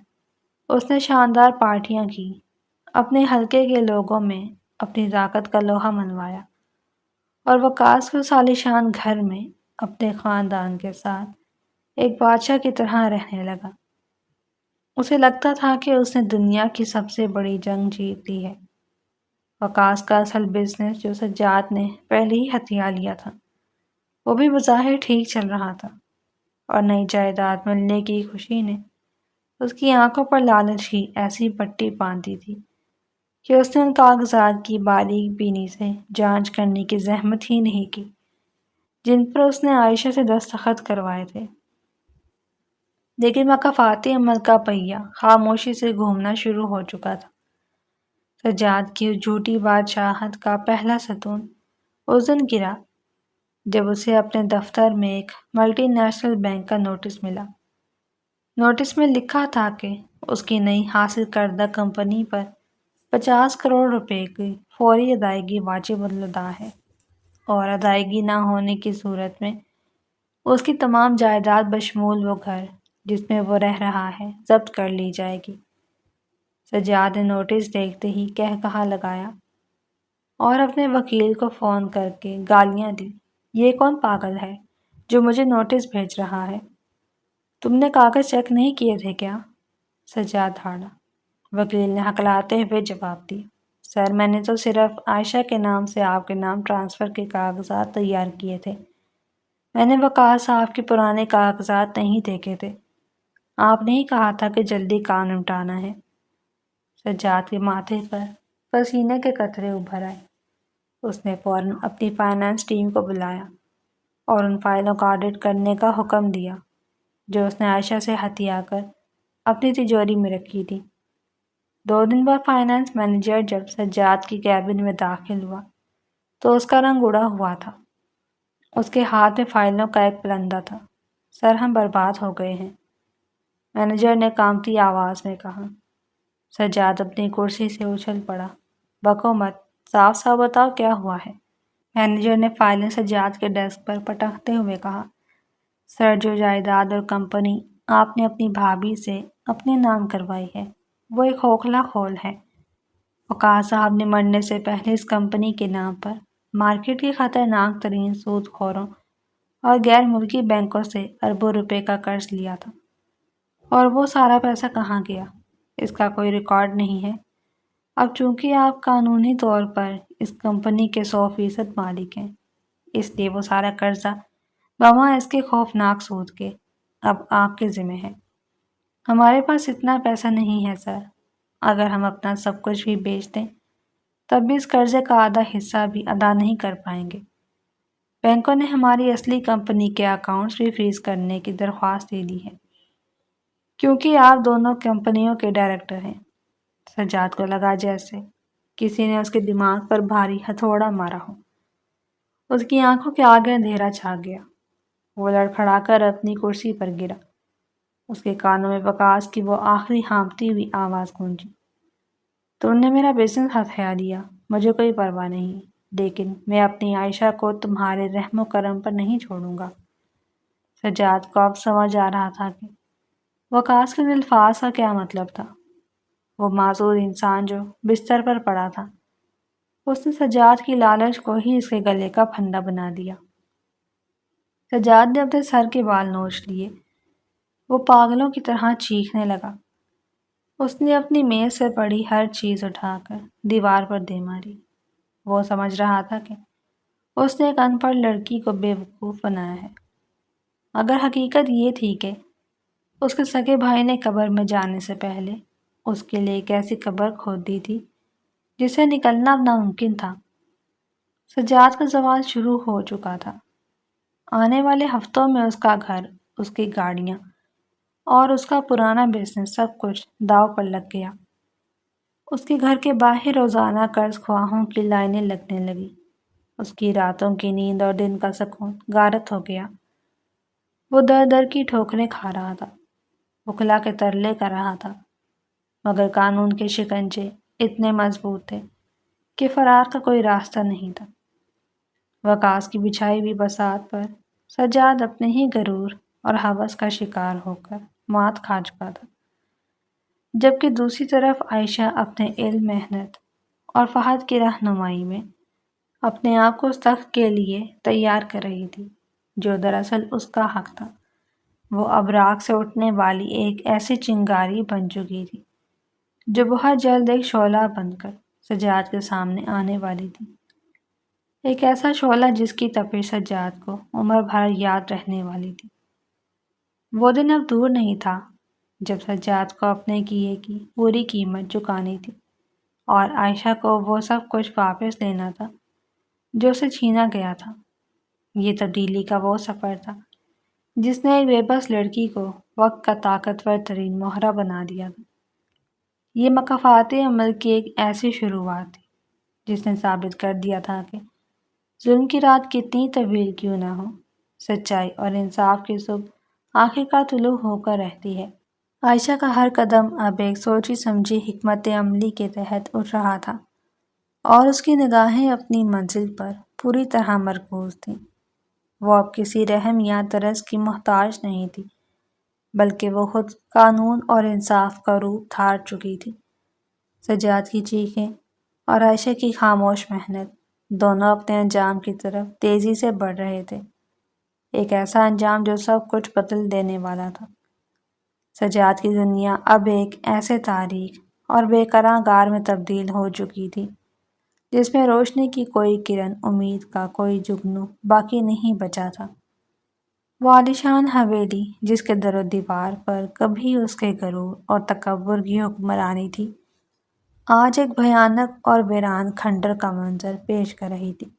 اس نے شاندار پارٹیاں کی، اپنے حلقے کے لوگوں میں اپنی طاقت کا لوہا منوایا، اور وقاص کو عالیشان گھر میں اپنے خاندان کے ساتھ ایک بادشاہ کی طرح رہنے لگا۔ اسے لگتا تھا کہ اس نے دنیا کی سب سے بڑی جنگ جیت لی ہے۔ وقاص کا اصل بزنس جو سجاد نے پہلے ہی ہتھیا لیا تھا وہ بھی بظاہر ٹھیک چل رہا تھا، اور نئی جائیداد ملنے کی خوشی نے اس کی آنکھوں پر لالچ کی ایسی پٹی باندھ دی تھی کہ اس نے ان کاغذات کی باریک بینی سے جانچ کرنے کی زحمت ہی نہیں کی جن پر اس نے عائشہ سے دستخط کروائے تھے۔ لیکن مقافاتی عمل کا پہیہ خاموشی سے گھومنا شروع ہو چکا تھا۔ سجاد کی جھوٹی بادشاہت کا پہلا ستون اس دن گرا جب اسے اپنے دفتر میں ایک ملٹی نیشنل بینک کا نوٹس ملا۔ نوٹس میں لکھا تھا کہ اس کی نئی حاصل کردہ کمپنی پر 50 کروڑ روپے کی فوری ادائیگی واجب الادا ہے، اور ادائیگی نہ ہونے کی صورت میں اس کی تمام جائیداد بشمول وہ گھر جس میں وہ رہ رہا ہے ضبط کر لی جائے گی۔ سجاد نے نوٹس دیکھتے ہی کہا لگایا اور اپنے وکیل کو فون کر کے گالیاں دی۔ یہ کون پاگل ہے جو مجھے نوٹس بھیج رہا ہے؟ تم نے کاغذ چیک نہیں کیے تھے کیا؟ سجاد ہاڑا۔ وکیل نے ہکلاتے ہوئے جواب دیا، سر میں نے تو صرف عائشہ کے نام سے آپ کے نام ٹرانسفر کے کاغذات تیار کیے تھے۔ میں نے وقاص صاحب کے پرانے کاغذات نہیں دیکھے تھے۔ آپ نے ہی کہا تھا کہ جلدی کان اٹھانا ہے۔ سجاد کے ماتھے پر پسینے کے قطرے ابھر آئے۔ اس نے فوراً اپنی فائنانس ٹیم کو بلایا اور ان فائلوں کا آڈٹ کرنے کا حکم دیا جو اس نے عائشہ سے ہتھیا کر اپنی تجوری میں رکھی تھی۔ 2 دن بعد فائنانس مینیجر جب سجاد کی کیبن میں داخل ہوا تو اس کا رنگ اڑا ہوا تھا۔ اس کے ہاتھ میں فائلوں کا ایک پلندہ تھا۔ سر ہم برباد ہو گئے ہیں، مینیجر نے کانپتی آواز میں کہا۔ سجاد اپنی کرسی سے اچھل پڑا۔ بکو مت، صاف صاف بتاؤ کیا ہوا ہے؟ مینیجر نے فائلیں سجاد کے ڈیسک پر پٹکتے ہوئے کہا۔ سر جو جائیداد اور کمپنی آپ نے اپنی بھابھی سے اپنے نام کروائی ہے وہ ایک کھوکھلا کھول ہے۔ وقاص صاحب نے مرنے سے پہلے اس کمپنی کے نام پر مارکیٹ کی خطرناک ترین سود خوروں اور غیر ملکی بینکوں سے اربوں روپے کا قرض لیا تھا، اور وہ سارا پیسہ کہاں گیا اس کا کوئی ریکارڈ نہیں ہے۔ اب چونکہ آپ قانونی طور پر اس کمپنی کے 100% مالک ہیں، اس لیے وہ سارا قرضہ بما اس کے خوفناک سود کے اب آپ کے ذمہ ہے۔ ہمارے پاس اتنا پیسہ نہیں ہے سر، اگر ہم اپنا سب کچھ بھی بیچ دیں تب بھی اس قرضے کا آدھا حصہ بھی ادا نہیں کر پائیں گے۔ بینکوں نے ہماری اصلی کمپنی کے اکاؤنٹس بھی فریز کرنے کی درخواست دے دی ہے کیونکہ آپ دونوں کمپنیوں کے ڈائریکٹر ہیں۔ سجاد کو لگا جیسے کسی نے اس کے دماغ پر بھاری ہتھوڑا مارا ہو۔ اس کی آنکھوں کے آگے اندھیرا چھا گیا۔ وہ لڑکھڑا کر اپنی کرسی پر گرا۔ اس کے کانوں میں وقاص کی وہ آخری ہانپتی ہوئی آواز گونجی، تم نے میرا بزنس ہتھیا لیا، مجھے کوئی پرواہ نہیں، لیکن میں اپنی عائشہ کو تمہارے رحم و کرم پر نہیں چھوڑوں گا۔ سجاد کو اب سمجھ آ رہا تھا کہ وقاص کے ان الفاظ کا کیا مطلب تھا۔ وہ معذور انسان جو بستر پر پڑا تھا، اس نے سجاد کی لالچ کو ہی اس کے گلے کا پھندا بنا دیا۔ سجاد نے اپنے سر کے بال نوچ لیے۔ وہ پاگلوں کی طرح چیخنے لگا۔ اس نے اپنی میز سے پڑی ہر چیز اٹھا کر دیوار پر دے ماری۔ وہ سمجھ رہا تھا کہ اس نے ایک ان پڑھ لڑکی کو بے وقوف بنایا ہے، اگر حقیقت یہ تھی کہ اس کے سگے بھائی نے قبر میں جانے سے پہلے اس کے لیے ایک ایسی قبر کھود دی تھی جسے نکلنا اب ناممکن تھا۔ سجاد کا زوال شروع ہو چکا تھا۔ آنے والے ہفتوں میں اس کا گھر، اس کی گاڑیاں اور اس کا پرانا بزنس سب کچھ داؤ پر لگ گیا۔ اس کے گھر کے باہر روزانہ قرض خواہوں کی لائنیں لگنے لگی۔ اس کی راتوں کی نیند اور دن کا سکون غارت ہو گیا۔ وہ در در کی ٹھوکریں کھا رہا تھا، وکلا کے ترلے کر رہا تھا، مگر قانون کے شکنجے اتنے مضبوط تھے کہ فرار کا کوئی راستہ نہیں تھا۔ وقاص کی بچھائی ہوئی بساط پر سجاد اپنے ہی غرور اور ہوس کا شکار ہو کر مات کھا چکا تھا، جبکہ دوسری طرف عائشہ اپنے علم، محنت اور فہد کی رہنمائی میں اپنے آپ کو اس تخت کے لیے تیار کر رہی تھی جو دراصل اس کا حق تھا۔ وہ اب راکھ سے اٹھنے والی ایک ایسی چنگاری بن چکی تھی جو بہت جلد ایک شعلہ بن کر سجاد کے سامنے آنے والی تھی۔ ایک ایسا شعلہ جس کی تپش سجاد کو عمر بھر یاد رہنے والی تھی۔ وہ دن اب دور نہیں تھا جب سجاد کو اپنے کیے کی پوری قیمت چکانی تھی اور عائشہ کو وہ سب کچھ واپس لینا تھا جو اسے چھینا گیا تھا۔ یہ تبدیلی کا وہ سفر تھا جس نے ایک بے بس لڑکی کو وقت کا طاقتور ترین مہرہ بنا دیا تھا۔ یہ مکافات عمل کی ایک ایسی شروعات تھی جس نے ثابت کر دیا تھا کہ ظلم کی رات کتنی طویل کیوں نہ ہو، سچائی اور انصاف کی صبح آخر کار طلوع ہو کر رہتی ہے۔ عائشہ کا ہر قدم اب ایک سوچی سمجھی حکمت عملی کے تحت اٹھ رہا تھا اور اس کی نگاہیں اپنی منزل پر پوری طرح مرکوز تھیں۔ وہ اب کسی رحم یا ترس کی محتاج نہیں تھی، بلکہ وہ خود قانون اور انصاف کا روپ دھار چکی تھی۔ سجاد کی چیخیں اور عائشہ کی خاموش محنت دونوں اپنے انجام کی طرف تیزی سے بڑھ رہے تھے، ایک ایسا انجام جو سب کچھ بدل دینے والا تھا۔ سجاد کی دنیا اب ایک ایسے تاریک اور بے قرار غار میں تبدیل ہو چکی تھی جس میں روشنی کی کوئی کرن، امید کا کوئی جگنو باقی نہیں بچا تھا۔ وہ عالیشان حویلی جس کے در و دیوار پر کبھی اس کے غرور اور تکبر کی حکمرانی تھی، آج ایک بھیانک اور ویران کھنڈر کا منظر پیش کر رہی تھی۔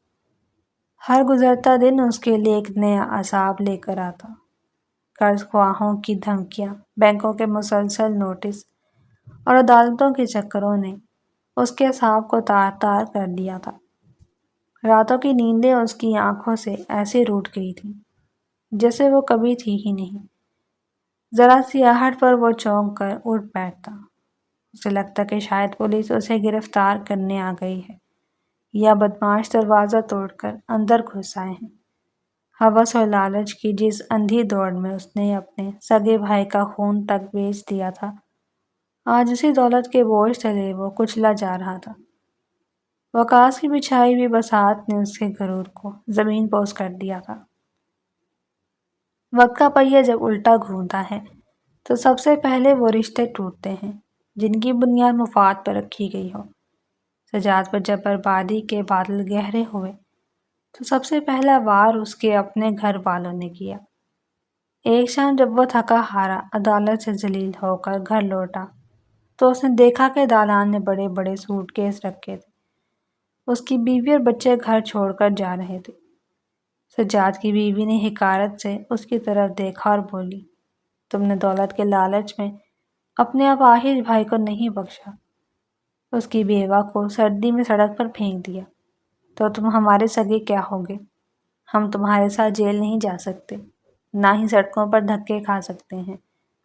ہر گزرتا دن اس کے لیے ایک نیا عذاب لے کر آتا۔ قرض خواہوں کی دھمکیاں، بینکوں کے مسلسل نوٹس اور عدالتوں کے چکروں نے اس کے اعصاب کو تار تار کر دیا تھا۔ راتوں کی نیندیں اس کی آنکھوں سے ایسی روٹھ گئی تھیں جیسے وہ کبھی تھی ہی نہیں۔ ذرا سی آہٹ پر وہ چونک کر اٹھ بیٹھتا۔ اسے لگتا کہ شاید پولیس اسے گرفتار کرنے آ گئی ہے یا بدماش دروازہ توڑ کر اندر گھس آئے ہیں۔ ہوس اور لالچ کی جس اندھی دوڑ میں اس نے اپنے سگے بھائی کا خون تک بیچ دیا تھا، آج اسی دولت کے بوجھ تلے وہ کچلا جا رہا تھا۔ وقاص کی بچھائی ہوئی بساط نے اس کے غرور کو زمین بوس کر دیا تھا۔ وقت کا پہیہ جب الٹا گھومتا ہے تو سب سے پہلے وہ رشتے ٹوٹتے ہیں جن کی بنیاد مفاد پر رکھی گئی ہو۔ سجاد پر جب بربادی کے بادل گہرے ہوئے تو سب سے پہلا وار اس کے اپنے گھر والوں نے کیا۔ ایک شام جب وہ تھکا ہارا عدالت سے ذلیل ہو کر گھر لوٹا تو اس نے دیکھا کہ دالان میں بڑے بڑے سوٹ کیس رکھے تھے۔ اس کی بیوی اور بچے گھر چھوڑ کر جا رہے تھے۔ سجاد کی بیوی نے حقارت سے اس کی طرف دیکھا اور بولی، تم نے دولت کے لالچ میں اپنے اپاہج بھائی کو نہیں بخشا، اس کی بیوہ کو سردی میں سڑک پر پھینک دیا، تو تم ہمارے سگے کیا ہوگے؟ ہم تمہارے ساتھ جیل نہیں جا سکتے، نہ ہی سڑکوں پر دھکے کھا سکتے ہیں،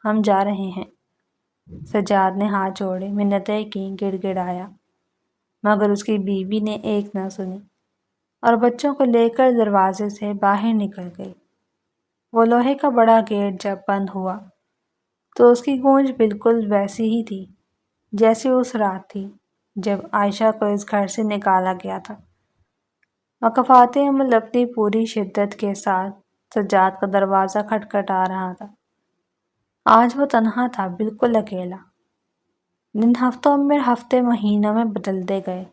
ہم جا رہے ہیں۔ سجاد نے ہاتھ جوڑے منتیں کی، گڑ گڑایا، مگر اس کی بیوی نے ایک نہ سنی اور بچوں کو لے کر دروازے سے باہر نکل گئی۔ وہ لوہے کا بڑا گیٹ جب بند ہوا تو اس کی گونج بالکل ویسی ہی تھی جیسی اس رات تھی جب عائشہ کو اس گھر سے نکالا گیا تھا۔ مکافات عمل اپنی پوری شدت کے ساتھ سجاد کا دروازہ کھٹکھٹا رہا تھا۔ آج وہ تنہا تھا، بالکل اکیلا۔ دن ہفتوں میں، ہفتے مہینوں میں بدلتے گئے۔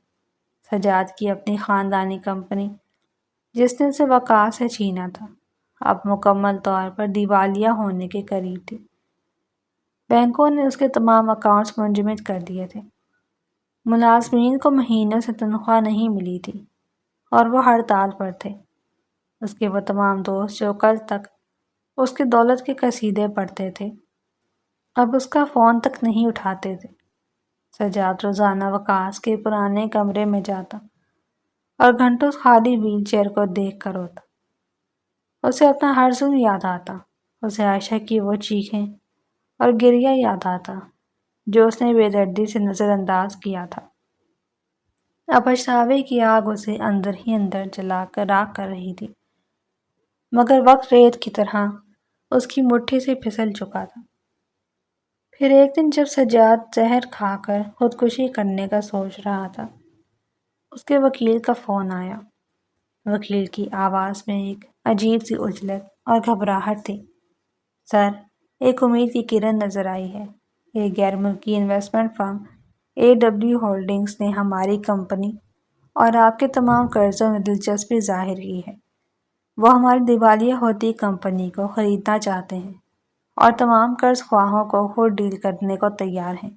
سجاد کی اپنی خاندانی کمپنی جس نے اسے وقاص سے چھینا تھا، اب مکمل طور پر دیوالیہ ہونے کے قریب تھی۔ بینکوں نے اس کے تمام اکاؤنٹس منجمد کر دیے تھے۔ ملازمین کو مہینوں سے تنخواہ نہیں ملی تھی اور وہ ہڑتال پر تھے۔ اس کے وہ تمام دوست جو کل تک اس کی دولت کے قصیدے پڑھتے تھے، اب اس کا فون تک نہیں اٹھاتے تھے۔ سجاد روزانہ وقاص کے پرانے کمرے میں جاتا اور گھنٹوں خالی ویل چیئر کو دیکھ کر روتا۔ اسے اپنا ہر ظلم یاد آتا، اسے عائشہ کی وہ چیخیں اور گریہ یاد آتا جو اس نے بے دردی سے نظر انداز کیا تھا۔ اب پچھتاوے کی آگ اسے اندر ہی اندر جلا کر راکھ کر رہی تھی، مگر وقت ریت کی طرح اس کی مٹھی سے پھسل چکا تھا۔ پھر ایک دن جب سجاد زہر کھا کر خودکشی کرنے کا سوچ رہا تھا، اس کے وکیل کا فون آیا۔ وکیل کی آواز میں ایک عجیب سی عجلت اور گھبراہٹ تھی۔ سر، ایک امید کی کرن نظر آئی ہے۔ ایک غیر ملکی انویسٹمنٹ فرم AW ہولڈنگز نے ہماری کمپنی اور آپ کے تمام قرضوں میں دلچسپی ظاہر کی ہے۔ وہ ہماری دیوالیہ ہوتی کمپنی کو خریدنا چاہتے ہیں اور تمام قرض خواہوں کو خود ڈیل کرنے کو تیار ہیں۔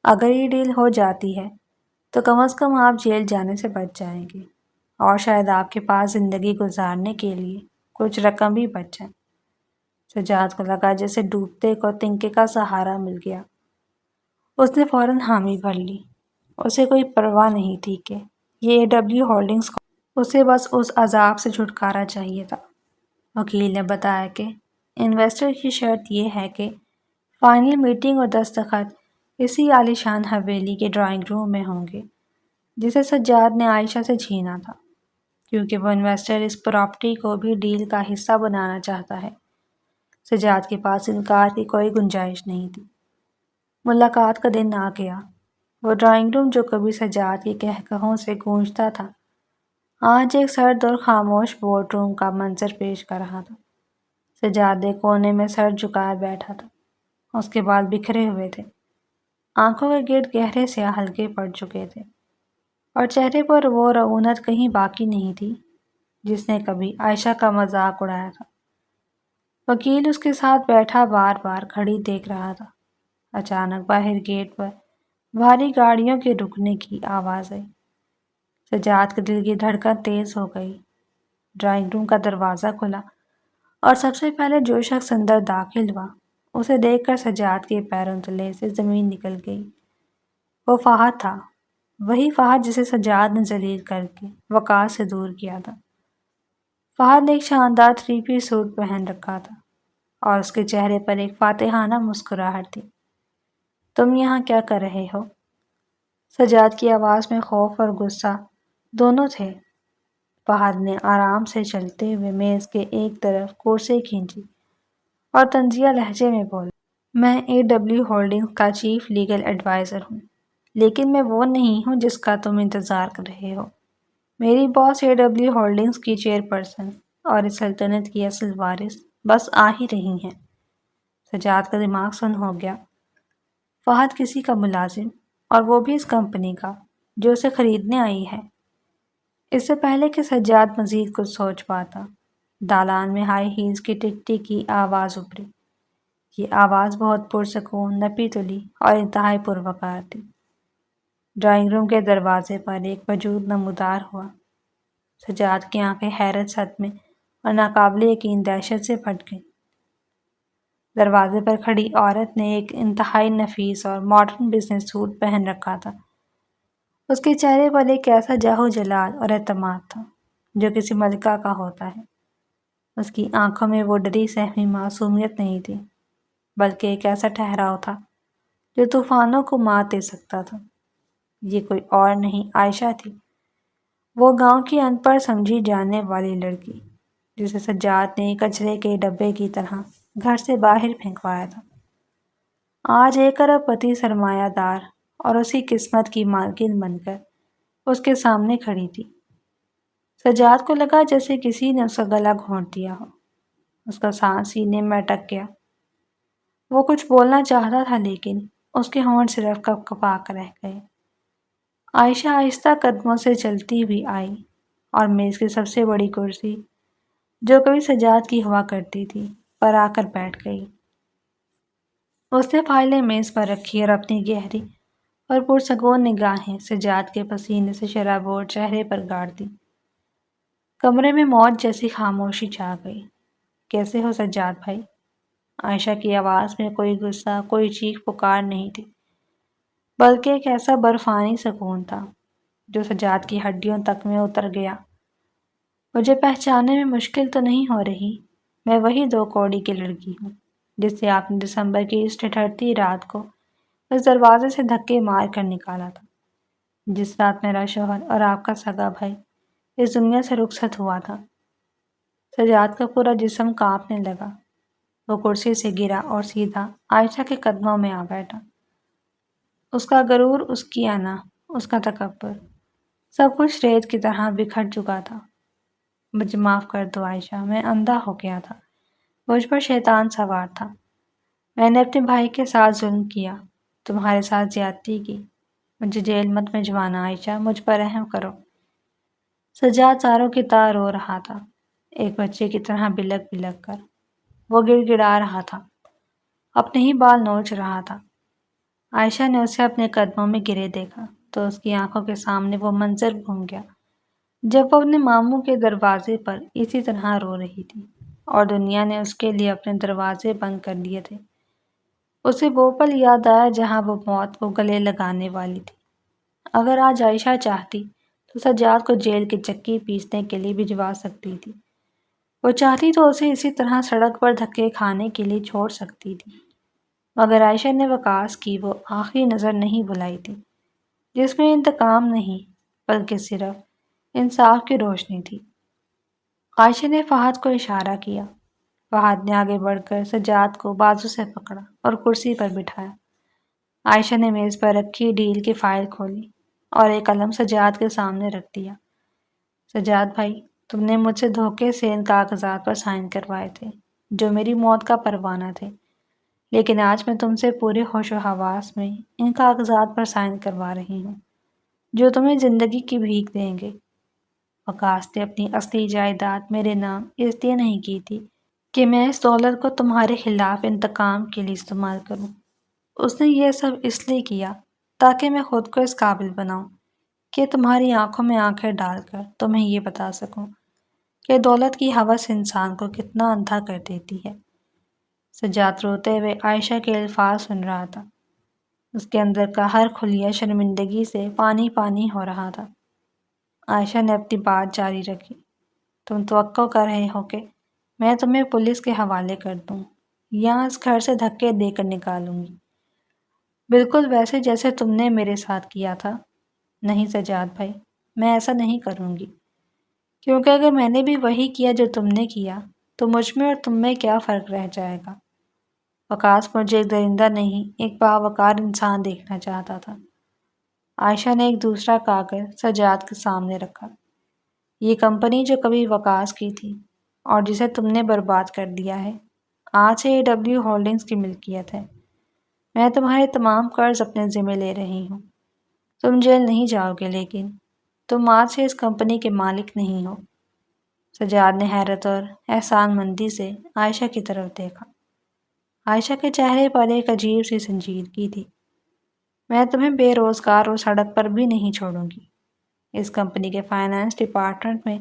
اگر یہ ڈیل ہو جاتی ہے تو کم از کم آپ جیل جانے سے بچ جائیں گے اور شاید آپ کے پاس زندگی گزارنے کے لیے کچھ رقم بھی بچ جائے۔ سجاد کو لگا جیسے ڈوبتے کو تنکے کا سہارا مل گیا۔ اس نے فوراً حامی بھر لی۔ اسے کوئی پرواہ نہیں تھی کہ یہ AW ہولڈنگز کو اسے بس اس عذاب سے چھٹکارا چاہیے تھا۔ وکیل نے بتایا کہ انویسٹر کی شرط یہ ہے کہ فائنل میٹنگ اور دستخط اسی عالیشان حویلی کے ڈرائنگ روم میں ہوں گے جسے سجاد نے عائشہ سے چھینا تھا، کیونکہ وہ انویسٹر اس پراپرٹی کو بھی ڈیل کا حصہ بنانا چاہتا ہے۔ سجاد کے پاس انکار کی کوئی گنجائش نہیں تھی۔ ملاقات کا دن آ گیا۔ وہ ڈرائنگ روم جو کبھی سجاد کے کہکہوں سے گونجتا تھا آج ایک سرد اور خاموش بورڈ روم کا منظر پیش کر رہا تھا۔ سجاد ایک کونے میں سر جھکائے بیٹھا تھا۔ اس کے بال بکھرے ہوئے تھے، آنکھوں کے گرد گہرے سیاہ حلقے پڑ چکے تھے اور چہرے پر وہ رعونت کہیں باقی نہیں تھی جس نے کبھی عائشہ کا مذاق اڑایا تھا۔ وکیل اس کے ساتھ بیٹھا بار بار گھڑی دیکھ رہا تھا۔ اچانک باہر گیٹ پر بھاری گاڑیوں کے رکنے کی آواز آئی۔ سجاد کے دل کی دھڑکن تیز ہو گئی۔ ڈرائنگ روم کا دروازہ کھلا اور سب سے پہلے جو شخص اندر داخل ہوا اسے دیکھ کر سجاد کے پیروں تلے سے زمین نکل گئی۔ وہ فہد تھا، وہی فہد جسے سجاد نے ذلیل کر کے وقار سے دور کیا تھا۔ فہد نے ایک شاندار 3 پیس سوٹ پہن رکھا تھا اور اس کے چہرے پر ایک فاتحانہ مسکراہٹ تھی۔ تم یہاں کیا کر رہے ہو؟ سجاد کی آواز میں خوف اور غصہ دونوں تھے۔ فہد نے آرام سے چلتے ہوئے میز کے ایک طرف کرسی کھینچی اور طنزیہ لہجے میں بولا، میں AW ہولڈنگز کا چیف لیگل ایڈوائزر ہوں، لیکن میں وہ نہیں ہوں جس کا تم انتظار کر رہے ہو۔ میری باس AW ہولڈنگز کی چیئرپرسن اور اس سلطنت کی اصل وارث بس آ ہی رہی ہیں۔ سجاد کا دماغ سن ہو گیا۔ فہد کسی کا ملازم اور وہ بھی اس کمپنی کا جو اسے خریدنے آئی ہے۔ اس سے پہلے کہ سجاد مزید کچھ سوچ پاتا، دالان میں ہائی ہیلز کی ٹک ٹک کی آواز ابھری۔ یہ آواز بہت پرسکون، نپی تلی اور انتہائی پروقار تھی۔ ڈرائنگ روم کے دروازے پر ایک وجود نمودار ہوا۔ سجاد کی آنکھیں حیرت، صدمے اور ناقابل یقین دہشت سے پھٹ گئیں۔ دروازے پر کھڑی عورت نے ایک انتہائی نفیس اور ماڈرن بزنس سوٹ پہن رکھا تھا۔ اس کے چہرے پر ایک ایسا جاہ و جلال اور اعتماد تھا جو کسی ملکہ کا ہوتا ہے۔ اس کی آنکھوں میں وہ ڈری سہمی معصومیت نہیں تھی، بلکہ ایک ایسا ٹھہراؤ تھا جو طوفانوں کو مات دے سکتا تھا۔ یہ کوئی اور نہیں، عائشہ تھی، وہ گاؤں کی ان پڑھ سمجھی جانے والی لڑکی جسے سجاد نے کچرے کے ڈبے کی طرح گھر سے باہر پھینکوایا تھا۔ آج ایک ارب پتی سرمایہ دار اور اسی قسمت کی مالکن بن کر اس کے سامنے کھڑی تھی۔ سجاد کو لگا جیسے کسی نے اس کا گلا گھونٹ دیا ہو۔ اس کا سانس سینے میں اٹک گیا۔ وہ کچھ بولنا چاہتا تھا لیکن اس کے ہونٹ صرف کپ کپا کر رہ گئے۔ عائشہ آہستہ قدموں سے چلتی ہوئی آئی اور میز کی سب سے بڑی کرسی جو کبھی سجاد کی ہوا کرتی تھی پر آ کر بیٹھ گئی۔ اس نے فائلیں میز پر رکھی اور اپنی گہری اور پرسکون نگاہیں سجاد کے پسینے سے شرابور چہرے پر گاڑ دی۔ کمرے میں موت جیسی خاموشی چھا گئی۔ کیسے ہو سجاد بھائی؟ عائشہ کی آواز میں کوئی غصہ، کوئی چیخ پکار نہیں تھی، بلکہ ایک ایسا برفانی سکون تھا جو سجاد کی ہڈیوں تک میں اتر گیا۔ مجھے پہچاننے میں مشکل تو نہیں ہو رہی، میں وہی 2 کوڑی کی لڑکی ہوں جس سے آپ نے دسمبر کی اس ٹھٹھرتی رات کو اس دروازے سے دھکے مار کر نکالا تھا، جس رات میرا شوہر اور آپ کا سگا بھائی اس دنیا سے رخصت ہوا تھا۔ سجاد کا پورا جسم کانپنے لگا۔ وہ کرسی سے گرا اور سیدھا عائشہ کے قدموں میں آ بیٹھا۔ اس کا غرور، اس کی انا، اس کا تکبر، سب کچھ ریت کی طرح بکھر چکا تھا۔ مجھے معاف کر دو عائشہ، میں اندھا ہو گیا تھا، مجھ پر شیطان سوار تھا۔ میں نے اپنے بھائی کے ساتھ ظلم کیا، تمہارے ساتھ زیادتی کی۔ مجھے جیل مت بھجوانا عائشہ، مجھ پر رحم کرو۔ سجاد چاروں کی طرح رو رہا تھا، ایک بچے کی طرح بلک بلک کر۔ وہ گڑ گڑا رہا تھا، اپنے ہی بال نوچ رہا تھا۔ عائشہ نے اسے اپنے قدموں میں گرے دیکھا تو اس کی آنکھوں کے سامنے وہ منظر گھوم گیا جب وہ اپنے ماموں کے دروازے پر اسی طرح رو رہی تھی اور دنیا نے اس کے لیے اپنے دروازے بند کر دیے تھے۔ اسے وہ پل یاد آیا جہاں وہ موت کو گلے لگانے والی تھی۔ اگر آج عائشہ چاہتی تو سجاد کو جیل کی چکی پیسنے کے لیے بھجوا سکتی تھی۔ وہ چاہتی تو اسے اسی طرح سڑک پر دھکے کھانے کے لیے چھوڑ سکتی تھی، مگر عائشہ نے وقاص کی وہ آخری نظر نہیں بھلائی تھی جس میں انتقام نہیں بلکہ صرف انصاف کی روشنی تھی۔ عائشہ نے فہد کو اشارہ کیا۔ فہد نے آگے بڑھ کر سجاد کو بازو سے پکڑا اور کرسی پر بٹھایا۔ عائشہ نے میز پر رکھی ڈیل کی فائل کھولی اور ایک قلم سجاد کے سامنے رکھ دیا۔ سجاد بھائی، تم نے مجھ سے دھوکے سے ان کاغذات پر سائن کروائے تھے جو میری موت کا پروانہ تھے، لیکن آج میں تم سے پورے ہوش و حواس میں ان کاغذات پر سائن کروا رہی ہوں جو تمہیں زندگی کی بھیک دیں گے۔ وقاص نے اپنی اصلی جائیداد میرے نام اس لیے نہیں کی تھی کہ میں اس دولت کو تمہارے خلاف انتقام کے لیے استعمال کروں۔ اس نے یہ سب اس لیے کیا تاکہ میں خود کو اس قابل بناؤں کہ تمہاری آنکھوں میں آنکھیں ڈال کر تمہیں یہ بتا سکوں کہ دولت کی ہوس انسان کو کتنا اندھا کر دیتی ہے۔ سجاد روتے ہوئے عائشہ کے الفاظ سن رہا تھا۔ اس کے اندر کا ہر خلیہ شرمندگی سے پانی پانی ہو رہا تھا۔ عائشہ نے اپنی بات جاری رکھی۔ تم توقع کر رہے ہو کہ میں تمہیں پولیس کے حوالے کر دوں یا اس گھر سے دھکے دے کر نکالوں گی، بالکل ویسے جیسے تم نے میرے ساتھ کیا تھا؟ نہیں سجاد بھائی، میں ایسا نہیں کروں گی، کیونکہ اگر میں نے بھی وہی کیا جو تم نے کیا تو مجھ میں اور تم میں کیا فرق رہ جائے گا؟ وقاص مجھے ایک درندہ نہیں، ایک باوقار انسان دیکھنا چاہتا تھا۔ عائشہ نے ایک دوسرا کاغذ سجاد کے سامنے رکھا۔ یہ کمپنی جو کبھی وقاص کی تھی اور جسے تم نے برباد کر دیا ہے، آج سے AW ہولڈنگز کی ملکیت ہے۔ میں تمہارے تمام قرض اپنے ذمہ لے رہی ہوں۔ تم جیل نہیں جاؤ گے، لیکن تم آج سے اس کمپنی کے مالک نہیں ہو۔ سجاد نے حیرت اور احسان مندی سے عائشہ کی طرف دیکھا۔ عائشہ کے چہرے پر ایک عجیب سی سنجیدگی تھی۔ میں تمہیں بے روزگار اور سڑک پر بھی نہیں چھوڑوں گی۔ اس کمپنی کے فائنانس ڈپارٹمنٹ میں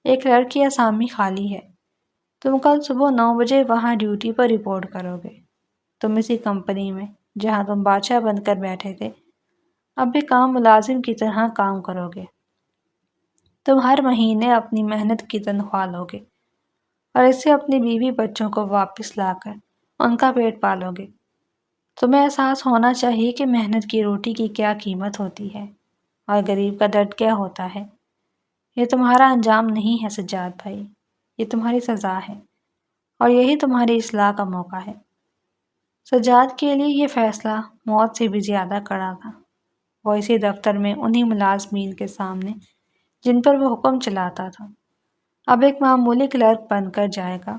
ایک لڑکی اسامی خالی ہے۔ تم کل صبح 9 بجے وہاں ڈیوٹی پر رپورٹ کرو گے۔ تم اسی کمپنی میں جہاں تم بادشاہ بن کر بیٹھے تھے اب بھی کام ملازم کی طرح کام کرو گے۔ تم ہر مہینے اپنی محنت کی تنخواہ لو گے اور اس سے اپنی بیوی بچوں کو واپس لا کر ان کا پیٹ پالو گے۔ تمہیں احساس ہونا چاہیے کہ محنت کی روٹی کی کیا قیمت ہوتی ہے اور غریب کا درد کیا ہوتا ہے۔ یہ تمہارا انجام نہیں ہے سجاد بھائی، یہ تمہاری سزا ہے اور یہی تمہاری اصلاح کا موقع ہے۔ سجاد کے لیے یہ فیصلہ موت سے بھی زیادہ کڑا تھا۔ وہ اسی دفتر میں انہی ملازمین کے سامنے جن پر وہ حکم چلاتا تھا اب ایک معمولی کلرک بن کر جائے گا۔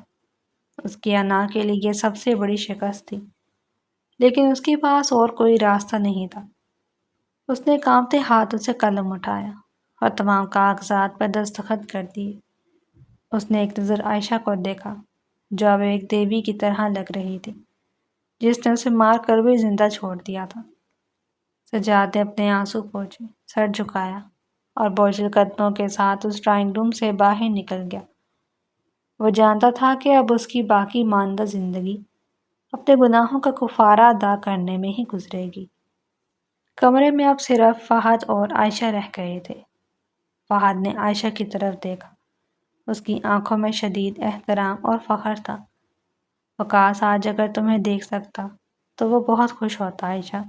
اس کی انا کے لیے یہ سب سے بڑی شکست تھی، لیکن اس کے پاس اور کوئی راستہ نہیں تھا۔ اس نے کانپتے ہاتھوں سے قلم اٹھایا اور تمام کاغذات پر دستخط کر دیے۔ اس نے ایک نظر عائشہ کو دیکھا جو اب ایک دیوی کی طرح لگ رہی تھی جس نے اسے مار کر بھی زندہ چھوڑ دیا تھا۔ سجاد نے اپنے آنسو پوچھے، سر جھکایا اور بوجھل قدموں کے ساتھ اس ڈرائنگ روم سے باہر نکل گیا۔ وہ جانتا تھا کہ اب اس کی باقی ماندہ زندگی اپنے گناہوں کا کفارہ ادا کرنے میں ہی گزرے گی۔ کمرے میں اب صرف فہد اور عائشہ رہ گئے تھے۔ فہد نے عائشہ کی طرف دیکھا۔ اس کی آنکھوں میں شدید احترام اور فخر تھا۔ وقاص آج اگر تمہیں دیکھ سکتا تو وہ بہت خوش ہوتا عائشہ۔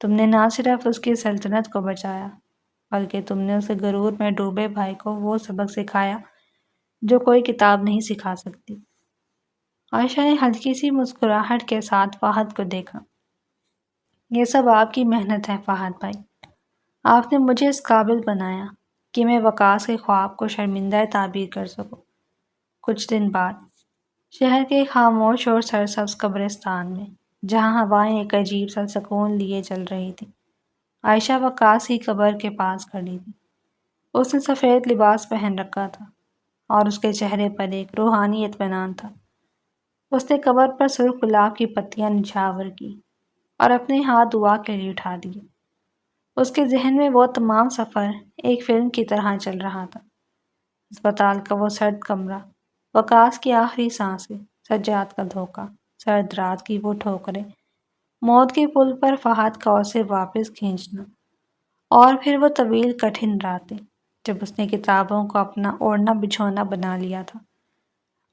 تم نے نہ صرف اس کی سلطنت کو بچایا بلکہ تم نے اسے غرور میں ڈوبے بھائی کو وہ سبق سکھایا جو کوئی کتاب نہیں سکھا سکتی۔ عائشہ نے ہلکی سی مسکراہٹ کے ساتھ فہد کو دیکھا۔ یہ سب آپ کی محنت ہے فہد بھائی۔ آپ نے مجھے اس قابل بنایا کہ میں وقاص کے خواب کو شرمندہ تعبیر کر سکوں۔ کچھ دن بعد شہر کے خاموش اور سرسبز قبرستان میں، جہاں ہوائیں ایک عجیب سا سکون لیے چل رہی تھی، عائشہ وقاص کی قبر کے پاس کھڑی تھی۔ اس نے سفید لباس پہن رکھا تھا اور اس کے چہرے پر ایک روحانی اطمینان تھا۔ اس نے قبر پر سرخ گلاب کی پتیاں نچھاور کی اور اپنے ہاتھ دعا کے لیے اٹھا دیے۔ اس کے ذہن میں وہ تمام سفر ایک فلم کی طرح چل رہا تھا۔ اسپتال کا وہ سرد کمرہ، وقاص کی آخری سانسیں، سجاد کا دھوکہ، سرد رات کی وہ ٹھوکریں، موت کے پل پر فہد کا اسے واپس کھینچنا، اور پھر وہ طویل کٹھن راتیں جب اس نے کتابوں کو اپنا اوڑھنا بچھونا بنا لیا تھا۔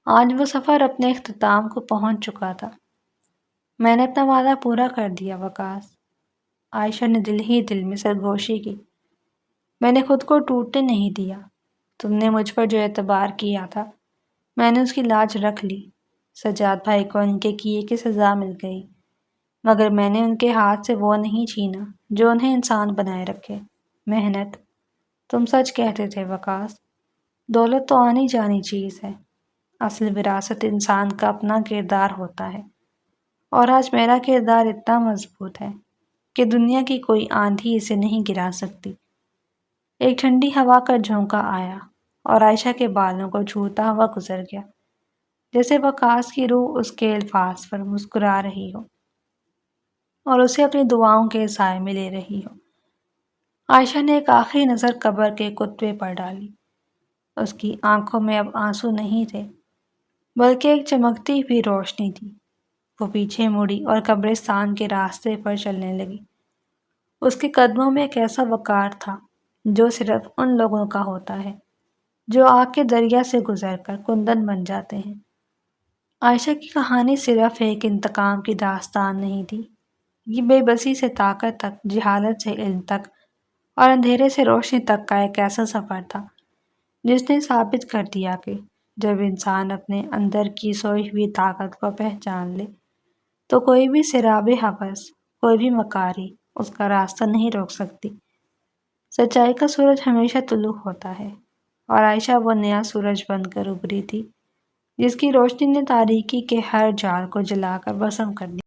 آج وہ سفر اپنے اختتام کو پہنچ چکا تھا۔ میں نے اپنا وعدہ پورا کر دیا وقاص، عائشہ نے دل ہی دل میں سرگوشی کی۔ میں نے خود کو ٹوٹنے نہیں دیا۔ تم نے مجھ پر جو اعتبار کیا تھا، میں نے اس کی لاج رکھ لی۔ سجاد بھائی کو ان کے کیے کی سزا مل گئی، مگر میں نے ان کے ہاتھ سے وہ نہیں چھینا جو انہیں انسان بنائے رکھے، محنت۔ تم سچ کہتے تھے وقاص، دولت تو آنی جانی چیز ہے، اصل وراثت انسان کا اپنا کردار ہوتا ہے، اور آج میرا کردار اتنا مضبوط ہے کہ دنیا کی کوئی آندھی اسے نہیں گرا سکتی۔ ایک ٹھنڈی ہوا کا جھونکا آیا اور عائشہ کے بالوں کو چھوتا ہوا گزر گیا، جیسے وقاص کی روح اس کے الفاظ پر مسکرا رہی ہو اور اسے اپنی دعاؤں کے سائے میں لے رہی ہو۔ عائشہ نے ایک آخری نظر قبر کے کتبے پر ڈالی۔ اس کی آنکھوں میں اب آنسو نہیں تھے، بلکہ ایک چمکتی ہوئی روشنی تھی۔ وہ پیچھے مڑی اور قبرستان کے راستے پر چلنے لگی۔ اس کے قدموں میں ایک ایسا وقار تھا جو صرف ان لوگوں کا ہوتا ہے جو آگ کے دریا سے گزر کر کندن بن جاتے ہیں۔ عائشہ کی کہانی صرف ایک انتقام کی داستان نہیں تھی، یہ بے بسی سے طاقت تک، جہالت سے علم تک، اور اندھیرے سے روشنی تک کا ایک ایسا سفر تھا جس نے ثابت کر دیا کہ جب انسان اپنے اندر کی سوئی ہوئی طاقت کو پہچان لے تو کوئی بھی سراب حوث، کوئی بھی مکاری اس کا راستہ نہیں روک سکتی۔ سچائی کا سورج ہمیشہ طلوع ہوتا ہے، اور عائشہ وہ نیا سورج بن کر ابھری تھی جس کی روشنی نے تاریکی کے ہر جال کو جلا کر بھسم کر دیا۔